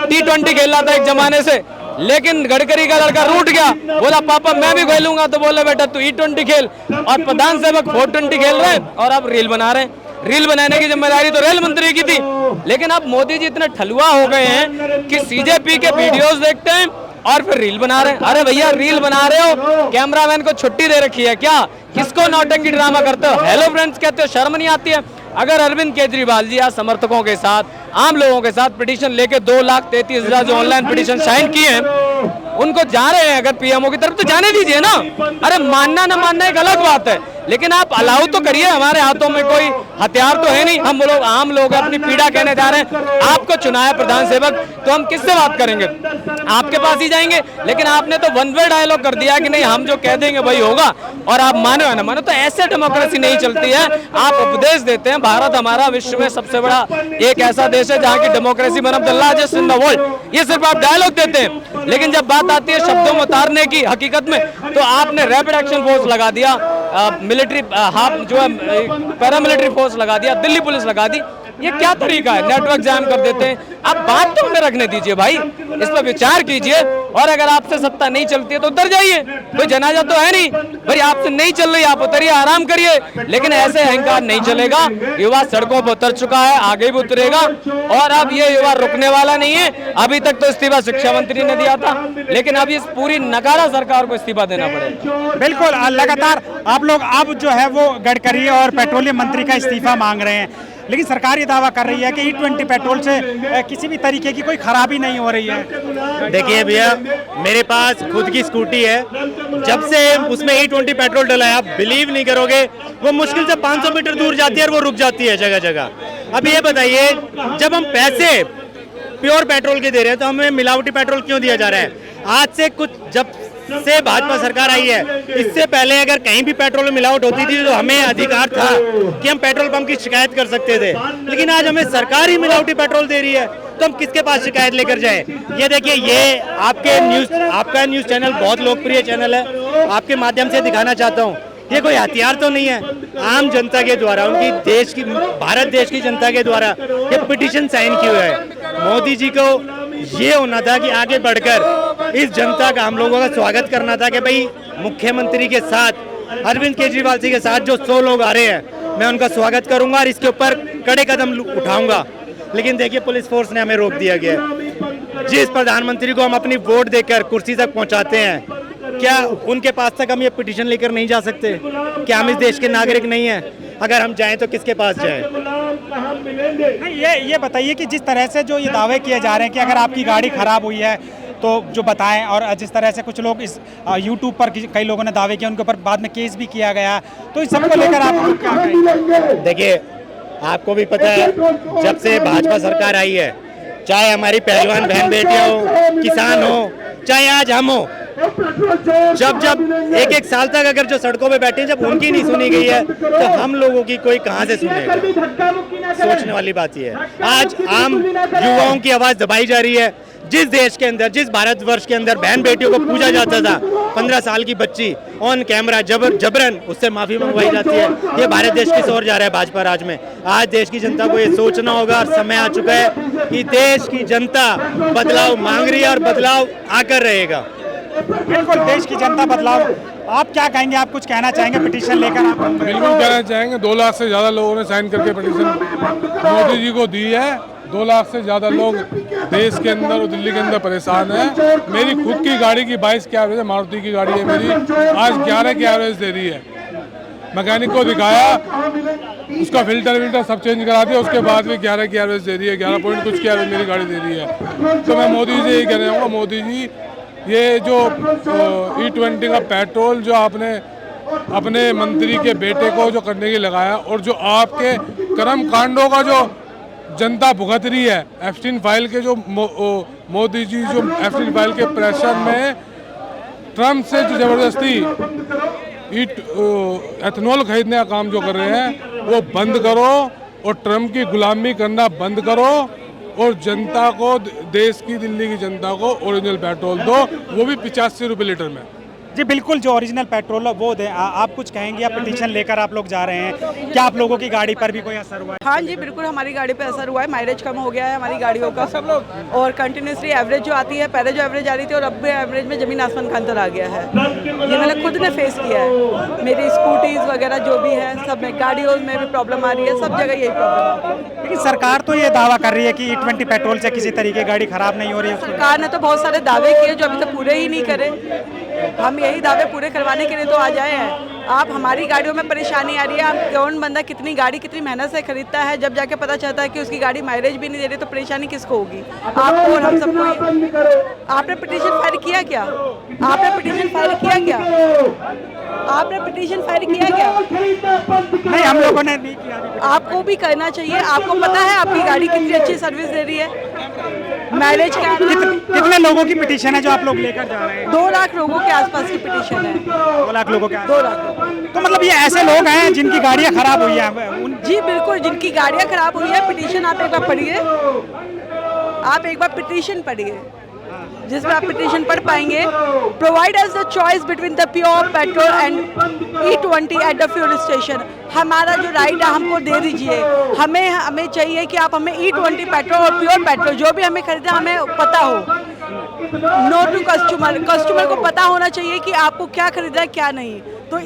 T20 खेल रहा था एक जमाने से, लेकिन गडकरी का लड़का रूठ गया, बोला पापा मैं भी खेलूंगा, तो बोले बेटा तू E20 खेल। और प्रधान सेवक 420 खेल रहे हैं और अब रील बना रहे हैं। रील बनाने की जिम्मेदारी तो रेल मंत्री की थी, लेकिन अब मोदी जी इतने ठलुआ हो गए हैं कि CJP के वीडियोस देखते हैं और फिर रील बना रहे हैं। अरे भैया, रील बना रहे हो, कैमरामैन को छुट्टी दे रखी है क्या? किसको नौटंकी ड्रामा करते हो? हेलो फ्रेंड्स कहते हो, शर्म नहीं आती है? अगर अरविंद केजरीवाल जी आज समर्थकों के साथ, आम लोगों के साथ पिटीशन लेके 2,33,000 जो ऑनलाइन पिटीशन साइन किए हैं, उनको जा रहे हैं अगर पीएमओ की तरफ, तो जाने दीजिए ना। अरे मानना ना मानना एक अलग बात है, लेकिन आप अलाउ तो करिए। हमारे हाथों में कोई हथियार तो है नहीं, हम लोग आम लोग अपनी पीड़ा कहने जा रहे हैं। आपको चुनाया प्रधान सेवक, तो हम किससे बात करेंगे? आपके पास ही जाएंगे। लेकिन आपने तो वन वे डायलॉग कर दिया कि नहीं, हम जो कह देंगे वही होगा, और आप मानो या ना मानो। तो ऐसे डेमोक्रेसी नहीं चलती है। आप उपदेश देते हैं। भारत हमारा विश्व में सबसे बड़ा एक ऐसा देश है जहाँ की democracy one of the largest in the world. ये सिर्फ आप डायलॉग देते हैं, लेकिन जब बात आती है शब्दों में उतारने की हकीकत में, तो आपने रैपिड एक्शन फोर्स लगा दिया, मिलिट्री हाफ जो है पैरामिलिट्री फोर्स लगा दिया, दिल्ली पुलिस लगा दी। ये क्या तरीका है? नेटवर्क जाम कर देते हैं। आप बात तो हमें रखने दीजिए भाई, इस पर विचार कीजिए। और अगर आपसे सत्ता नहीं चलती है तो उतर जाइए, कोई जनाजा तो है नहीं भाई। आपसे नहीं चल रही, आप उतरिए, आराम करिए, लेकिन ऐसे अहंकार नहीं चलेगा। युवा सड़कों पर उतर चुका है, आगे भी उतरेगा, और अब ये युवा रुकने वाला नहीं है। अभी तक तो इस्तीफा शिक्षा मंत्री ने दिया था, लेकिन अब इस पूरी नकारा सरकार को इस्तीफा देना पड़ेगा। बिल्कुल, लगातार आप लोग अब जो है वो गडकरी और पेट्रोलियम मंत्री का इस्तीफा मांग रहे हैं, लेकिन सरकार ये दावा कर रही है कि E20 पेट्रोल से किसी भी तरीके की कोई खराबी नहीं हो रही है। देखिए भैया, मेरे पास खुद की स्कूटी है, जब से उसमें E20 पेट्रोल डला है, आप बिलीव नहीं करोगे, वो मुश्किल से 500 मीटर दूर जाती है और वो रुक जाती है जगह जगह। अब ये बताइए, जब हम पैसे प्योर पेट्रोल के दे रहे हैं तो हमें मिलावटी पेट्रोल क्यों दिया जा रहा है? आज से कुछ जब से भाजपा सरकार आई है, इससे पहले अगर कहीं भी पेट्रोल में मिलावट होती थी तो हमें अधिकार था कि हम पेट्रोल पंप की शिकायत कर सकते थे, लेकिन आज हमें सरकार ही मिलावटी पेट्रोल दे रही है, तो हम किसके पास शिकायत लेकर जाएं? ये देखिए, ये आपका न्यूज़ चैनल बहुत लोकप्रिय चैनल है, आपके माध्यम से दिखाना चाहता हूँ, ये कोई हथियार तो नहीं है। आम जनता के द्वारा, उनकी भारत देश की जनता के द्वारा ये पिटीशन साइन की हुई है। मोदी जी को ये होना था कि आगे बढ़कर इस जनता का हम लोगों का स्वागत करना था कि भाई मुख्यमंत्री के साथ अरविंद केजरीवाल जी के साथ जो 100 लोग आ रहे हैं मैं उनका स्वागत करूंगा और इसके ऊपर कड़े कदम उठाऊंगा। लेकिन देखिए पुलिस फोर्स ने हमें रोक दिया गया है। जिस प्रधानमंत्री को हम अपनी वोट देकर कुर्सी तक पहुंचाते हैं, क्या उनके पास तक हम ये पिटीशन लेकर नहीं जा सकते? क्या हम इस देश के नागरिक नहीं हैं? अगर हम जाएं तो किसके पास जाएं? ये बताइए कि जिस तरह से जो ये दावे किए जा रहे हैं कि अगर आपकी गाड़ी खराब हुई है तो जो बताएं, और जिस तरह से कुछ लोग इस YouTube पर कई लोगों ने दावे किए, उनके ऊपर बाद में केस भी किया गया, तो इस सबको लेकर आप क्या कहेंगे? देखिए आपको भी पता है जब से भाजपा सरकार आई है, चाहे हमारी पहलवान बहन बेटियां हो, किसान हो, चाहे आज हम हो, जब एक साल तक अगर जो सड़कों पे बैठे हैं जब उनकी नहीं सुनी गई है तो हम लोगों की कोई कहां से सुनेगा? सोचने वाली बात ये है। आज आम युवाओं की आवाज दबाई जा रही है। जिस देश के अंदर, जिस भारतवर्ष के अंदर बहन बेटियों को पूजा जाता था, 15 साल की बच्ची ऑन कैमरा जबरन उससे माफी मंगवाई जाती है, ये भारत देश किस ओर जा रहा है भाजपा राज में? आज देश की जनता को ये सोचना होगा और समय आ चुका है कि देश की जनता बदलाव मांग रही है और बदलाव आकर रहेगा। बिल्कुल, देश की जनता बदलाव। आप क्या कहेंगे? आप कुछ कहना चाहेंगे पिटीशन लेकर? आप बिल्कुल कहना चाहेंगे। 2 लाख से ज़्यादा लोगों ने साइन करके पिटीशन मोदी जी को दी है। 2 लाख से ज़्यादा लोग देश के अंदर और दिल्ली के अंदर परेशान हैं। मेरी खुद की गाड़ी की 22 की एवरेज है, मारुति की गाड़ी है मेरी, आज 11 की एवरेज दे रही है। मैकेनिक को दिखाया, उसका फिल्टर सब चेंज करा दिया, उसके बाद भी 11 की एवरेज दे रही है, 11 पॉइंट कुछ की एवरेज मेरी गाड़ी दे रही है। तो मैं मोदी जी से यही कहना चाहूँगा, मोदी जी ये जो E20 का पेट्रोल जो आपने अपने मंत्री के बेटे को जो करने के लगाया, और जो आपके कर्म कांडों का जो जनता भुगत रही है, एप्स्टीन फाइल के जो मोदी जी जो एप्स्टीन फाइल के प्रेशर में ट्रम्प से जो जबरदस्ती एथेनॉल खरीदने का काम जो कर रहे हैं वो बंद करो, और ट्रम्प की गुलामी करना बंद करो, और जनता को, देश की, दिल्ली की जनता को ओरिजिनल पेट्रोल दो, वो भी 85 रुपये लीटर में। जी बिल्कुल, जो ओरिजिनल पेट्रोल है वो दें। आप कुछ कहेंगे? आप पिटीशन लेकर आप लोग जा रहे हैं, क्या आप लोगों की गाड़ी पर भी कोई असर हुआ है? हाँ जी बिल्कुल, हमारी गाड़ी पे असर हुआ है। माइलेज कम हो गया है हमारी गाड़ियों का सब लोग, और कंटिन्यूसली एवरेज जो आती है, पहले जो एवरेज आ रही थी और अब भी एवरेज में जमीन आसमान का अंतर आ गया है। ये मैंने खुद ने फेस किया है। मेरी स्कूटीज वगैरह जो भी है सब में, गाड़ियों में भी प्रॉब्लम आ रही है, सब जगह यही प्रॉब्लम आ रही है। लेकिन सरकार तो ये दावा कर रही है कि E20 पेट्रोल से किसी तरीके गाड़ी खराब नहीं हो रही है। सरकार ने तो बहुत सारे दावे किए जो अभी तक पूरे ही नहीं करे। हम यही दावे पूरे करवाने के लिए तो आ जाए हैं। आप हमारी गाड़ियों में परेशानी आ रही है, आप कौन बंदा कितनी गाड़ी कितनी मेहनत से खरीदता है, जब जाके पता चलता है कि उसकी गाड़ी माइलेज भी नहीं दे रही, तो परेशानी किसको होगी? आपको और हम सबको। आपने पिटीशन फाइल किया क्या? आपने पिटीशन फाइल किया क्या? आपने पिटीशन फाइल किया क्या? नहीं, हम लोगों ने नहीं किया। आपको भी करना चाहिए। आपको पता है आपकी गाड़ी कितनी अच्छी सर्विस दे रही है, माइलेज क्या है? कितने लोगों की पिटीशन है जो आप लोग लेकर जा रहे हैं? 2 लाख लोगों के आसपास की पिटीशन है। 2 लाख लोगों के? 2 लाख। तो मतलब ये ऐसे लोग हैं जिनकी गाड़ियाँ खराब हुई हैं? जी बिल्कुल, जिनकी गाड़ियाँ खराब हुई है, पिटीशन आप एक बार पढ़िए। आप एक बार पिटीशन पढ़िए, जिसमें आप पिटीशन पढ़ पाएंगे। Provide us the choice between the pure petrol and E20 at the fuel station. हमारा जो राइट है हमको दे दीजिए। हमें चाहिए कि आप हमें E20 पेट्रोल और प्योर पेट्रोल जो भी हमें खरीदना हमें पता हो। नो टू कस्टमर को पता होना चाहिए कि आपको क्या खरीदना है क्या नहीं। तो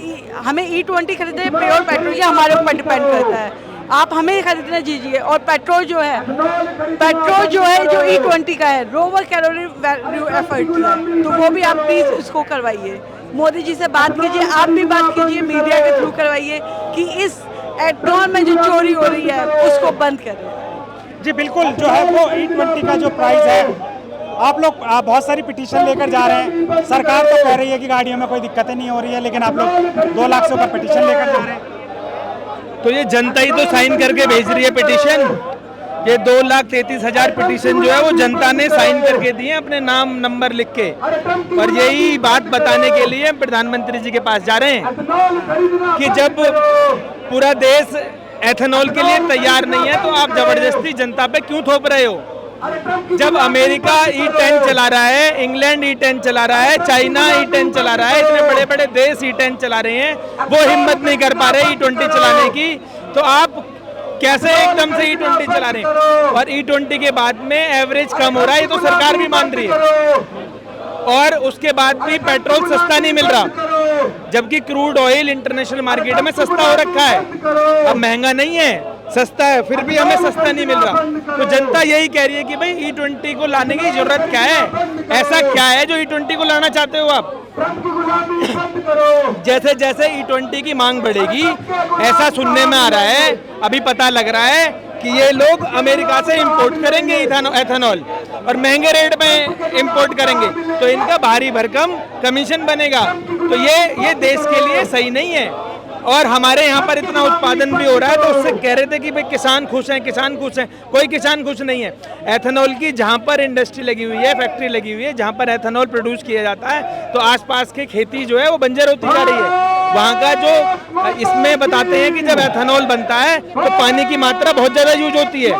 हमें E20 खरीदना है, प्योर पेट्रोल, ये हमारे ऊपर डिपेंड करता है। आप हमें खरीदना दीजिए। और पेट्रोल जो है जो E20 का है, लोअर कैलोरी वैल्यू एफर्ट है, तो वो भी आप प्लीज उसको करवाइए। मोदी जी से बात कीजिए, आप भी बात कीजिए, मीडिया के थ्रू करवाइए कि इस एथेनॉल में जो चोरी हो रही है उसको बंद करें। जी बिल्कुल, जो है वो E20 का जो प्राइस है, आप लोग बहुत सारी पिटीशन लेकर जा रहे हैं। सरकार तो कह रही है कि गाड़ियों में कोई दिक्कतें नहीं हो रही है, लेकिन आप लोग 2 लाख से ऊपर पिटीशन लेकर जा रहे हैं। तो ये जनता ही तो साइन करके भेज रही है पिटीशन। ये 2,33,000 पिटीशन जो है वो जनता ने साइन करके दिए अपने नाम नंबर लिख के, और यही बात बताने के लिए प्रधानमंत्री जी के पास जा रहे हैं कि जब पूरा देश एथेनॉल के लिए तैयार नहीं है तो आप जबरदस्ती जनता पे क्यों थोप रहे हो? जब अमेरिका E10 चला रहा है, इंग्लैंड E10 चला रहा है, चाइना E10 चला रहा है, इतने बड़े बड़े देश E10 चला रहे हैं, वो हिम्मत नहीं कर पा रहे E20 चलाने की, तो आप कैसे एकदम से E20 चला रहे हैं, और E20 के बाद में एवरेज कम हो रहा है, ये तो सरकार भी मान रही है, और उसके बाद भी पेट्रोल सस्ता नहीं मिल रहा, जबकि क्रूड ऑयल इंटरनेशनल मार्केट में सस्ता हो रखा है। अब महंगा नहीं है, सस्ता है, फिर भी हमें सस्ता नहीं मिल रहा। तो जनता यही कह रही है कि भाई E20 को लाने की जरूरत क्या है, ऐसा क्या है जो E20 को लाना चाहते हो आप। जैसे जैसे E20 की मांग बढ़ेगी, ऐसा सुनने में आ रहा है, अभी पता लग रहा है कि ये लोग अमेरिका से इंपोर्ट करेंगे एथेनॉल, और महंगे रेट में इंपोर्ट करेंगे, तो इनका भारी भरकम कमीशन बनेगा। तो ये देश के लिए सही नहीं है। और हमारे यहाँ पर इतना उत्पादन भी हो रहा है, तो उससे कह रहे थे कि भाई किसान खुश हैं, किसान खुश हैं। कोई किसान खुश नहीं है। एथेनॉल की जहाँ पर इंडस्ट्री लगी हुई है, फैक्ट्री लगी हुई है, जहाँ पर एथेनॉल प्रोड्यूस किया जाता है, तो आसपास की खेती जो है वो बंजर होती जा रही है। वहाँ का जो इसमें बताते हैं कि जब एथेनॉल बनता है तो पानी की मात्रा बहुत ज़्यादा यूज होती है,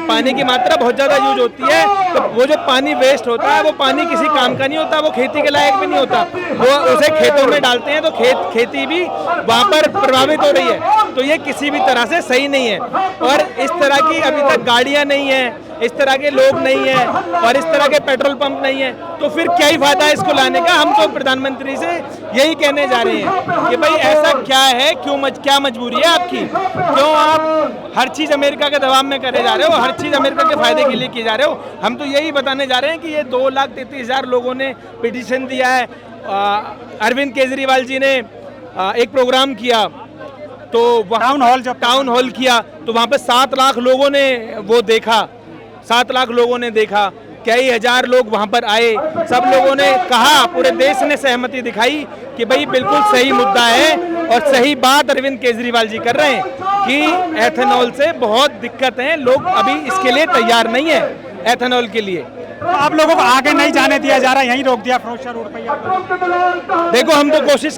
पानी की मात्रा बहुत ज़्यादा यूज होती है। तो वो जो पानी वेस्ट होता है, वो पानी किसी काम का नहीं होता, वो खेती के लायक भी नहीं होता, वो उसे खेतों में डालते हैं, तो खेती भी वहाँ पर प्रभावित हो रही है। तो ये किसी भी तरह से सही नहीं है। और इस तरह की अभी तक गाड़ियाँ नहीं हैं, इस तरह के लोग नहीं हैं, और इस तरह के पेट्रोल पंप नहीं है, तो फिर क्या ही फायदा है इसको लाने का। हम तो प्रधानमंत्री से यही कहने जा रहे हैं कि भाई ऐसा क्या है, क्या मजबूरी है आपकी, क्यों आप हर चीज़ अमेरिका के दबाव में करे जा रहे हो, हर चीज़ अमेरिका के फायदे के लिए की जा रहे हो। हम तो यही बताने जा रहे हैं कि ये 2,33,000 लोगों ने पिटीशन दिया है। अरविंद केजरीवाल जी ने एक प्रोग्राम किया, तो टाउन हॉल किया, तो वहाँ पे 7 लाख लोगों ने वो देखा, 7 लाख लोगों ने देखा, कई हजार लोग वहाँ पर आए, सब लोगों ने कहा, पूरे देश ने सहमति दिखाई कि भाई बिल्कुल सही मुद्दा है, और सही बात अरविंद केजरीवाल जी कर रहे हैं कि एथेनॉल से बहुत दिक्कत है, लोग अभी इसके लिए तैयार नहीं है एथेनॉल के लिए। तो आप लोगों को आगे नहीं जाने दिया जा रहा, यहीं रोक दिया फिरोजशाह रोड पर। देखो हम तो कोशिश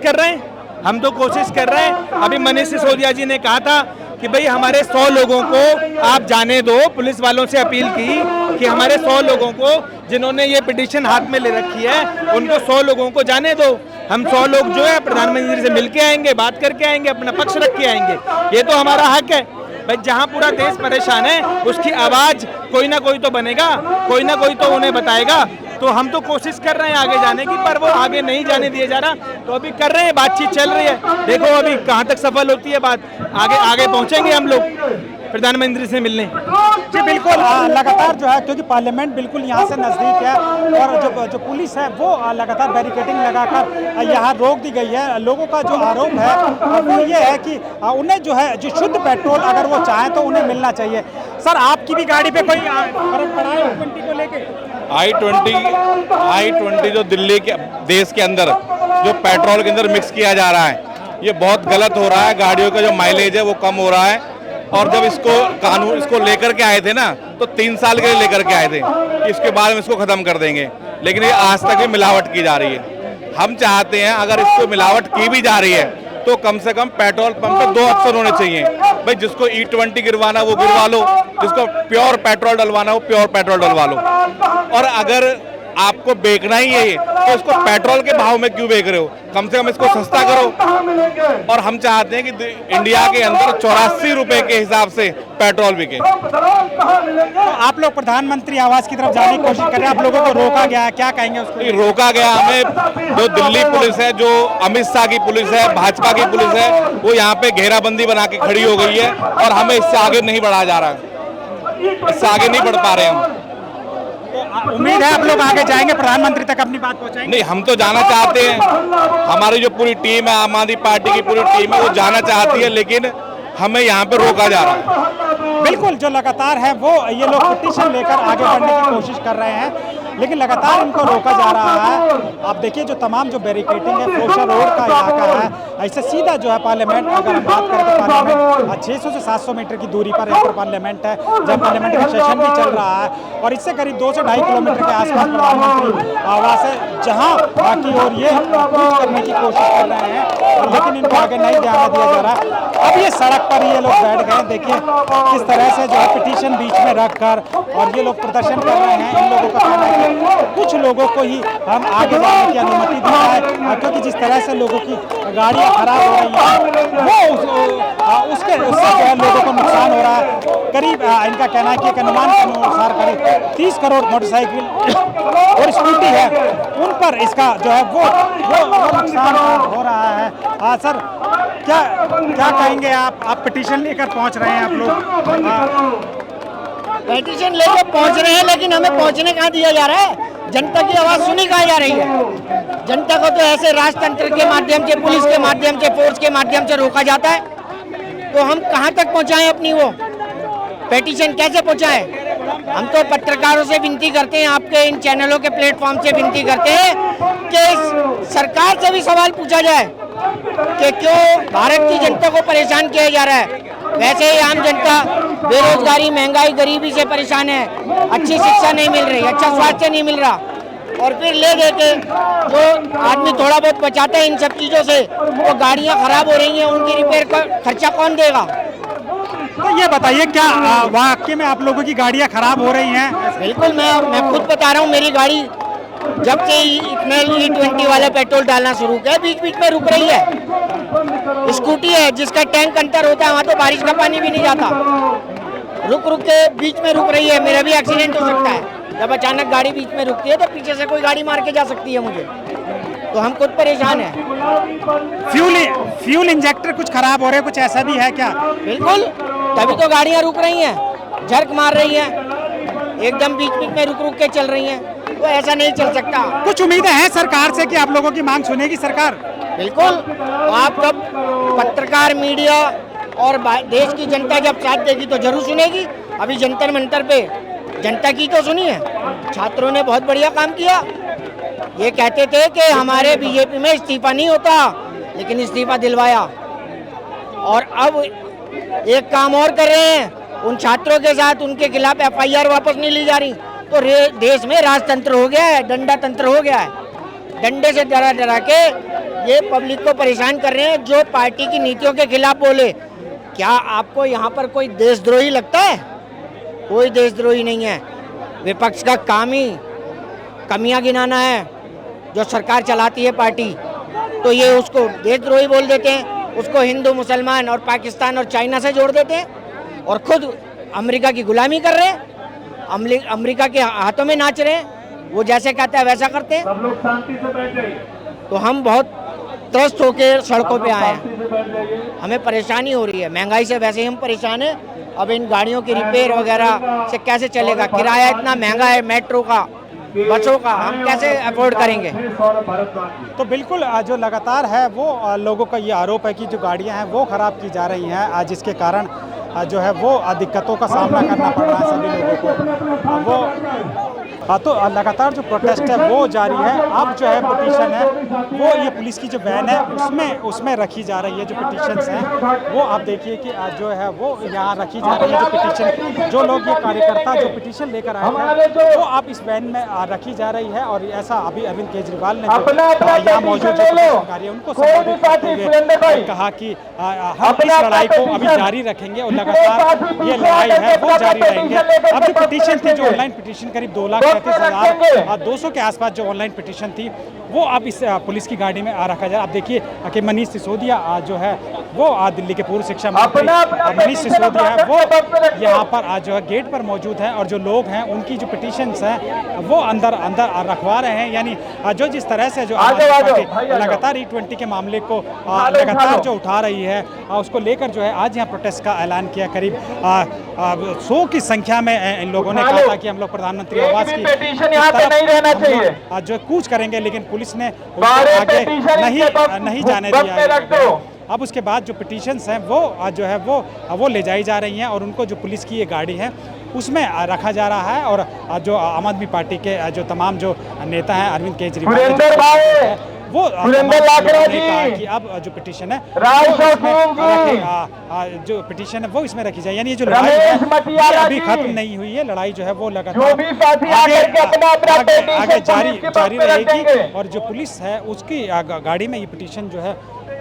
कर रहे हैं, अभी मनीष सिसोदिया जी ने कहा था कि भाई हमारे 100 लोगों को आप जाने दो। पुलिस वालों से अपील की कि हमारे 100 लोगों को, जिन्होंने ये पिटीशन हाथ में ले रखी है, उनको 100 लोगों को जाने दो। हम 100 लोग जो है प्रधानमंत्री से मिल के आएंगे, बात करके आएंगे, अपना पक्ष रख के आएंगे। ये तो हमारा हक है भाई। जहाँ पूरा देश परेशान है, उसकी आवाज़ कोई ना कोई तो बनेगा, कोई ना कोई तो उन्हें बताएगा। तो हम तो कोशिश कर रहे हैं आगे जाने की, पर वो आगे नहीं जाने दिया जा रहा। तो अभी कर रहे हैं, बातचीत चल रही है, देखो अभी कहाँ तक सफल होती है बात। आगे पहुँचेंगे हम लोग प्रधानमंत्री से मिलने। जी बिल्कुल, लगातार जो है, क्योंकि पार्लियामेंट बिल्कुल यहाँ से नज़दीक है, और जो पुलिस है वो लगातार बैरिकेडिंग लगाकर यहाँ रोक दी गई है। लोगों का जो आरोप है वो ये है कि उन्हें जो है, जो शुद्ध पेट्रोल अगर वो चाहें तो उन्हें मिलना चाहिए। सर, आपकी भी गाड़ी पे कोई फर्क पड़ा है E20 को लेके? I20 जो दिल्ली के देश के अंदर जो पेट्रोल के अंदर मिक्स किया जा रहा है, ये बहुत गलत हो रहा है। गाड़ियों का जो माइलेज है वो कम हो रहा है, और जब इसको लेकर के आए थे ना, तो 3 साल के लिए लेकर के आए थे, इसके बाद में इसको खत्म कर देंगे, लेकिन ये आज तक भी मिलावट की जा रही है। हम चाहते हैं अगर इसको मिलावट की भी जा रही है तो कम से कम पेट्रोल पंप पे 2 अफसर होने चाहिए भाई। जिसको E20 गिरवाना वो गिरवा लो, जिसको प्योर पेट्रोल डलवाना वो प्योर पेट्रोल डलवा लो। और अगर आपको बेचना ही है तो इसको पेट्रोल के भाव में क्यों बेच रहे हो, कम से कम इसको सस्ता करो। और हम चाहते हैं कि इंडिया के अंदर 84 रुपए के हिसाब से पेट्रोल बिके। तो आप लोग प्रधानमंत्री आवास की तरफ जाने की कोशिश कर रहे हैं, आप लोगों को रोका गया है, क्या कहेंगे उसको? रोका गया हमें, जो दिल्ली पुलिस है, जो अमित शाह की पुलिस है, भाजपा की पुलिस है, वो यहाँ पे घेराबंदी बना के खड़ी हो गई है, और हमें इससे आगे नहीं बढ़ाया जा रहा, इससे आगे नहीं बढ़ पा रहे हम। उम्मीद है आप लोग आगे जाएंगे, प्रधानमंत्री तक अपनी बात पहुंचाएंगे? नहीं, हम तो जाना चाहते हैं, हमारी जो पूरी टीम है, आम आदमी पार्टी की पूरी टीम है, वो जाना चाहती है, लेकिन हमें यहाँ पे रोका जा रहा है। बिल्कुल, जो लगातार है वो ये लोग पिटीशन लेकर आगे बढ़ने की कोशिश कर रहे हैं, लेकिन लगातार इनको रोका जा रहा है। आप देखिए जो तमाम जो बैरिकेडिंग है, फिरोजशाह रोड का इलाका है, ऐसे सीधा जो है पार्लियामेंट, अगर हम बात करें तो पार्लियामेंट 600 से 700 मीटर की दूरी पर यहाँ पर पार्लियामेंट है, जब पार्लियामेंट का सेशन भी चल रहा है, और इससे करीब 2 से 2.5 किलोमीटर के आसपास प्रधानमंत्री आवास है, जहाँ की ओर ये अप्रोच करने की कोशिश कर रहे हैं, लेकिन इनको आगे नहीं जाने दिया जा रहा। अब ये सड़क पर ये लोग बैठ गए, देखिए किस तरह से जो है पिटीशन बीच में रखकर, और ये लोग प्रदर्शन कर रहे हैं। इन लोगों का कहना है कुछ लोगों को ही हम आगे जाने की अनुमति दी है, क्योंकि जिस तरह से लोगों की गाड़ियां खराब हो रही हैं, वो उससे जो है लोगों को नुकसान हो रहा करीब इनका कहना है कि एक अनुमान के अनुसार करीब 30 करोड़ मोटरसाइकिल और स्कूटी है, उन पर इसका जो है वो नुकसान हो रहा है। सर क्या कहेंगे आप पिटीशन लेकर पहुंच रहे हैं आप लोग? पिटीशन लेकर पहुंच रहे हैं, लेकिन हमें पहुंचने कहाँ दिया जा रहा है? जनता की आवाज़ सुनी कहाँ जा रही है? जनता को तो ऐसे राजतंत्र के माध्यम से, पुलिस के माध्यम से, फोर्स के माध्यम से रोका जाता है। तो हम कहाँ तक पहुँचाएं अपनी वो पिटीशन, कैसे पहुँचाएं? हम तो पत्रकारों से विनती करते हैं, आपके इन चैनलों के प्लेटफॉर्म से विनती करते हैं कि सरकार से भी सवाल पूछा जाए कि क्यों भारत की जनता को परेशान किया जा रहा है। वैसे ही आम जनता बेरोजगारी, महंगाई, गरीबी से परेशान है, अच्छी शिक्षा नहीं मिल रही, अच्छा स्वास्थ्य नहीं मिल रहा, और फिर ले दे के जो आदमी थोड़ा बहुत बचाता है इन सब चीज़ों से, वो गाड़ियाँ खराब हो रही हैं, उनकी रिपेयर का खर्चा कौन देगा? तो ये बताइए, क्या वाकई में आप लोगों की गाड़ियाँ खराब हो रही हैं? बिल्कुल, मैं खुद बता रहा हूँ, मेरी गाड़ी जब से इथेनॉल E20 वाला पेट्रोल डालना शुरू किया, बीच बीच में रुक रही है। स्कूटी है जिसका टैंक अंतर होता है, वहाँ तो बारिश का पानी भी नहीं जाता, रुक के बीच में रुक रही है। मेरा भी एक्सीडेंट हो सकता है जब अचानक गाड़ी बीच में रुकती है, तो पीछे से कोई गाड़ी मार के जा सकती है मुझे, तो हम खुद परेशान हैं। फ्यूल इंजेक्टर कुछ खराब हो रहे हैं, कुछ ऐसा भी है क्या? बिल्कुल, तभी तो गाड़ियाँ रुक रही हैं, झर्क मार रही हैं, एकदम बीच बीच में रुक के चल रही हैं, तो ऐसा नहीं चल सकता। कुछ उम्मीदें हैं सरकार से कि आप लोगों की मांग सुनेगी सरकार? बिल्कुल, आप जब पत्रकार, मीडिया और देश की जनता जब साथ देगी तो जरूर सुनेगी। अभी जंतर मंतर पे जनता की तो सुनी है, छात्रों ने बहुत बढ़िया काम किया। ये कहते थे कि हमारे बीजेपी में इस्तीफा नहीं होता, लेकिन इस्तीफा दिलवाया, और अब एक काम और कर रहे हैं, उन छात्रों के साथ उनके खिलाफ FIR वापस नहीं ली जा रही, तो देश में राजतंत्र हो गया है, डंडा तंत्र हो गया है। डंडे से डरा के ये पब्लिक को परेशान कर रहे हैं, जो पार्टी की नीतियों के खिलाफ बोले। क्या आपको यहाँ पर कोई देशद्रोही लगता है? कोई देशद्रोही नहीं है। विपक्ष का काम ही कमियां गिनाना है, जो सरकार चलाती है पार्टी, तो ये उसको देशद्रोही बोल देते हैं, उसको हिंदू, मुसलमान और पाकिस्तान और चाइना से जोड़ देते हैं, और खुद अमेरिका की गुलामी कर रहे हैं, अमेरिका के हाथों में नाच रहे हैं, वो जैसे कहता है वैसा करते हैं। सब लोग शांति से बैठ जाइए। तो हम बहुत त्रस्त होकर सड़कों पे आए हैं, हमें परेशानी हो रही है, महंगाई से वैसे ही हम परेशान हैं, अब इन गाड़ियों की रिपेयर वगैरह से कैसे चलेगा? किराया इतना महंगा है, मेट्रो का, बसों का, हम कैसे अफोर्ड करेंगे? तो बिल्कुल जो लगातार है वो लोगों का ये आरोप है कि जो गाड़ियां हैं वो ख़राब की जा रही हैं, जिसके कारण जो है वो दिक्कतों का सामना करना पड़ रहा है सभी लोगों को। वो तो लगातार जो प्रोटेस्ट है वो जारी है। अब जो है पिटीशन है वो ये पुलिस की जो वैन है उसमें रखी जा रही है। जो पिटीशंस हैं वो आप देखिए कि जो है वो यहाँ रखी जा रही है। जो पिटीशन, जो लोग, ये कार्यकर्ता जो पिटीशन लेकर आए थे वो अब इस वैन में रखी जा रही है। और ऐसा अभी अरविंद केजरीवाल ने यहाँ मौजूद जो पिटीशनकारी है उनको संबोधित करते हुए कहा कि हम इस लड़ाई को अभी जारी रखेंगे और लगातार ये लड़ाई है वो जारी रहेंगे। अब जो पिटीशन थी, जो ऑनलाइन पिटीशन करीब 2,35,200 के आसपास जो ऑनलाइन पिटीशन थी वो अब इस पुलिस की गाड़ी में रखा जाए। आप देखिए कि मनीष सिसोदिया जो है वो दिल्ली के पूर्व शिक्षा मंत्री मनीष सिसोदिया है वो यहाँ पर जो है गेट पर मौजूद है और जो लोग हैं उनकी जो पिटीशंस हैं वो अंदर रखवा रहे हैं। यानी जो जिस तरह से जो लगातार E20 के मामले को लगातार जो उठा रही है उसको लेकर जो है आज यहाँ प्रोटेस्ट का ऐलान किया। करीब 100 की संख्या में इन लोगों ने कहा था कि हम लोग प्रधानमंत्री आवास की तरफ जो कूच करेंगे, लेकिन पुलिस ने आगे नहीं जाने दिया। अब उसके बाद जो पिटीशंस हैं वो जो है वो ले जाई जा रही हैं और उनको जो पुलिस की ये गाड़ी है उसमें रखा जा रहा है। और जो आम आदमी पार्टी के जो तमाम जो नेता हैं अरविंद केजरीवाल वो कहा कि अब जो पिटीशन है जो पिटीशन है वो इसमें रखी जाए। यानी ये जो लड़ाई है अभी खत्म नहीं हुई है, लड़ाई जो है वो लगातार आगे जारी रहेगी। और जो पुलिस है उसकी गाड़ी में ये पिटीशन जो है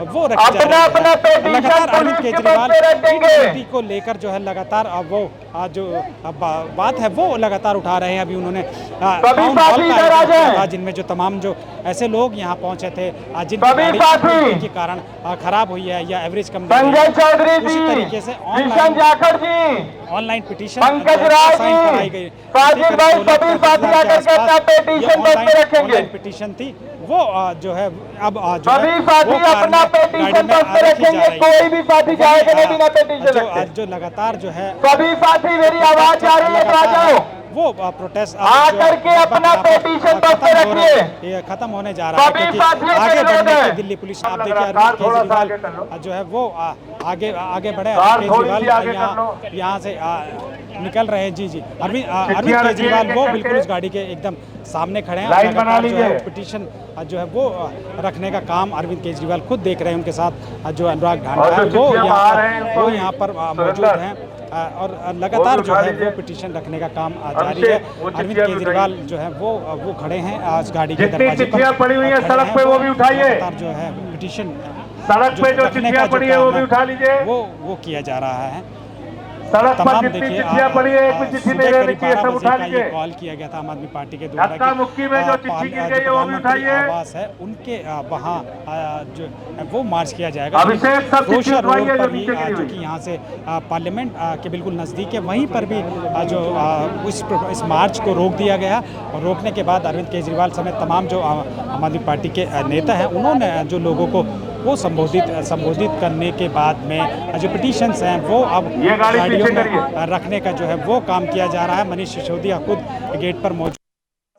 वो रखी जा रही है। लगातार अरविंद केजरीवाल E20 को लेकर जो है लगातार वो जो बात है वो लगातार उठा रहे हैं। अभी उन्होंने टाउन हॉल का आयोजन किया जिनमें जो तमाम जो ऐसे लोग यहाँ पहुँचे थे जिनकी गाड़ी के कारण खराब हुई है या एवरेज कम उसी तरीके से ऑनलाइन पिटीशन साइन कराई गई। ऑनलाइन पिटीशन थी वो जो है अब जो है वो गाड़ी में रखी जा रही है। जो लगातार जो है वो प्रोटेस्ट खत्म होने जा रहा है क्योंकि आगे बढ़ने की दिल्ली पुलिस आप देखिए अरविंद केजरीवाल जो है वो आगे बढ़े। केजरीवाल यहाँ से निकल रहे हैं। जी अरविंद केजरीवाल वो बिल्कुल उस गाड़ी के एकदम सामने खड़े हैं। लगातार जो है पिटीशन जो है वो रखने का काम अरविंद केजरीवाल खुद देख रहे हैं। उनके साथ जो अनुराग ढांडा है वो यहाँ पर मौजूद हैं और लगातार जो है वो पिटीशन रखने का काम जारी है। अरविंद केजरीवाल जो है वो खड़े हैं आज गाड़ी के दरवाजे पर पड़ी हुई है सड़क पे वो भी उठाइए। लगातार जो है पिटीशन सड़क पे जो चिट्ठियां पड़ी है वो भी उठा लीजिए। वो किया जा रहा है। सड़क पर जितनी चिट्ठियां पड़ी है एक भी चिट्ठी नहीं रह रही है सब उठा लीजिए। कॉल किया गया था आम आदमी पार्टी के द्वारा कि मुक्की में जो चिट्ठी गिर गई है वो भी उठाइए। आवास है उनके वहाँ जो वो मार्च किया जाएगा रोशा रोड पर भी जो कि यहाँ से पार्लियामेंट के बिल्कुल नज़दीक है वहीं पर भी जो इस मार्च को रोक दिया गया। और रोकने के बाद अरविंद केजरीवाल समेत तमाम जो आम आदमी पार्टी के नेता हैं उन्होंने जो लोगों को वो संबोधित करने के बाद में जो पिटीशंस हैं वो अब गाड़ियों में रखने का जो है वो काम किया जा रहा है। मनीष सिसोदिया खुद गेट पर मौजूद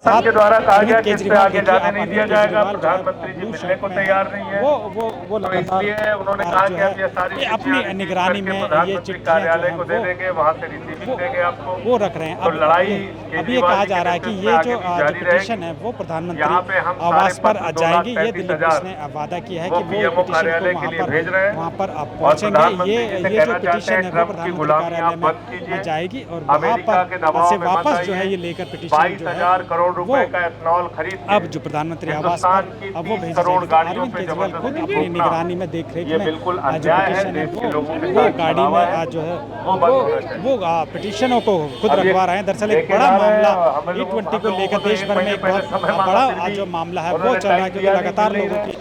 के द्वारा कहा गया कि इससे आगे जाने नहीं दिया जाएगा। प्रधानमंत्री जी मिलने को तैयार नहीं है वो लगातार उन्होंने कहा कि अब ये सारी अपनी निगरानी में ये कार्यालय को दे देंगे वहाँ से रिसीविंग देंगे आपको वो रख रहे हैं। अब लड़ाई अभी ये कहा जा रहा है कि ये जो पिटीशन है वो प्रधानमंत्री आवास पर जाएंगी। ये दिल्ली पुलिस ने वादा किया है कि वो पिटीशन को वहाँ पर पहुँचेंगे। ये जो पिटीशन है वो प्रधानमंत्री कार्यालय में जाएगी और वहाँ पर से वापस जो है ये लेकर पिटीशन जो है वो अब जो प्रधानमंत्री आवास पर अब वो भेजा जाएगा। अरविंद केजरीवाल खुद अपनी निगरानी में देखरेख में जो पिटीशन है वो गाड़ी में जो है वो पिटीशनों को खुद रखवा रहे हैं। दरअसल एक बड़ा मामला E20 को लेकर देश भर में एक बहुत बड़ा जो मामला है वो चल रहा है क्योंकि लगातार लोगों की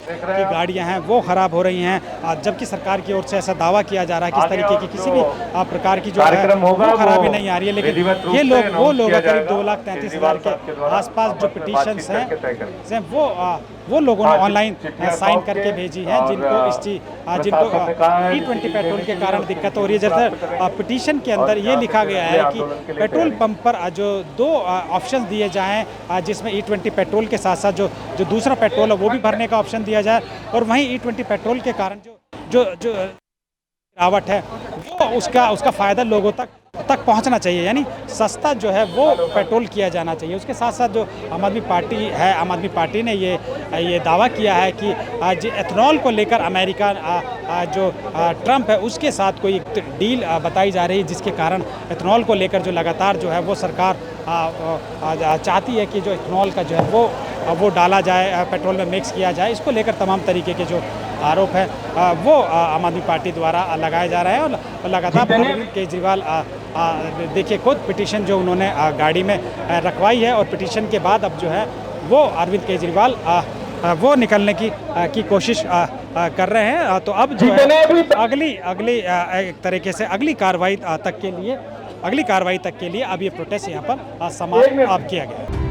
गाड़ियाँ हैं वो खराब हो रही हैं जबकि सरकार की ओर से ऐसा दावा किया जा रहा है कि इस तरीके की किसी भी प्रकार की जो है वो खराबी नहीं आ रही है। लेकिन ये लोग वो लोग करीब 2,33,000 के आसपास जो पिटीशंस हैं वो लोगों ने ऑनलाइन साइन करके भेजी हैं जिनको E20 पेट्रोल के कारण दिक्कत हो रही है। जैसे पिटीशन के अंदर ये लिखा गया है कि पेट्रोल पंप पर जो 2 ऑप्शन दिए जाएं जिसमें E20 पेट्रोल के साथ साथ जो दूसरा पेट्रोल है वो भी भरने का ऑप्शन दिया जाए और वहीं E20 पेट्रोल के कारण जो गिरावट है वो उसका फ़ायदा लोगों तक पहुंचना चाहिए। यानी सस्ता जो है वो पेट्रोल किया जाना चाहिए। उसके साथ साथ जो आम आदमी पार्टी है आम आदमी पार्टी ने ये दावा किया है कि एथनॉल को लेकर अमेरिका जो ट्रंप है उसके साथ कोई डील बताई जा रही है जिसके कारण एथनॉल को लेकर जो लगातार जो है वो सरकार चाहती है कि जो एथनॉल का जो है वो डाला जाए पेट्रोल में मिक्स किया जाए। इसको लेकर तमाम तरीके के जो आरोप है वो आम आदमी पार्टी द्वारा लगाए जा रहे हैं और लगातार अरविंद केजरीवाल देखिए खुद पिटीशन जो उन्होंने गाड़ी में रखवाई है और पिटीशन के बाद अब जो है वो अरविंद केजरीवाल वो निकलने की कोशिश कर रहे हैं। तो अब जो है अगली एक तरीके से अगली कार्रवाई तक के लिए अब ये प्रोटेस्ट यहाँ पर समाप्त किया गया।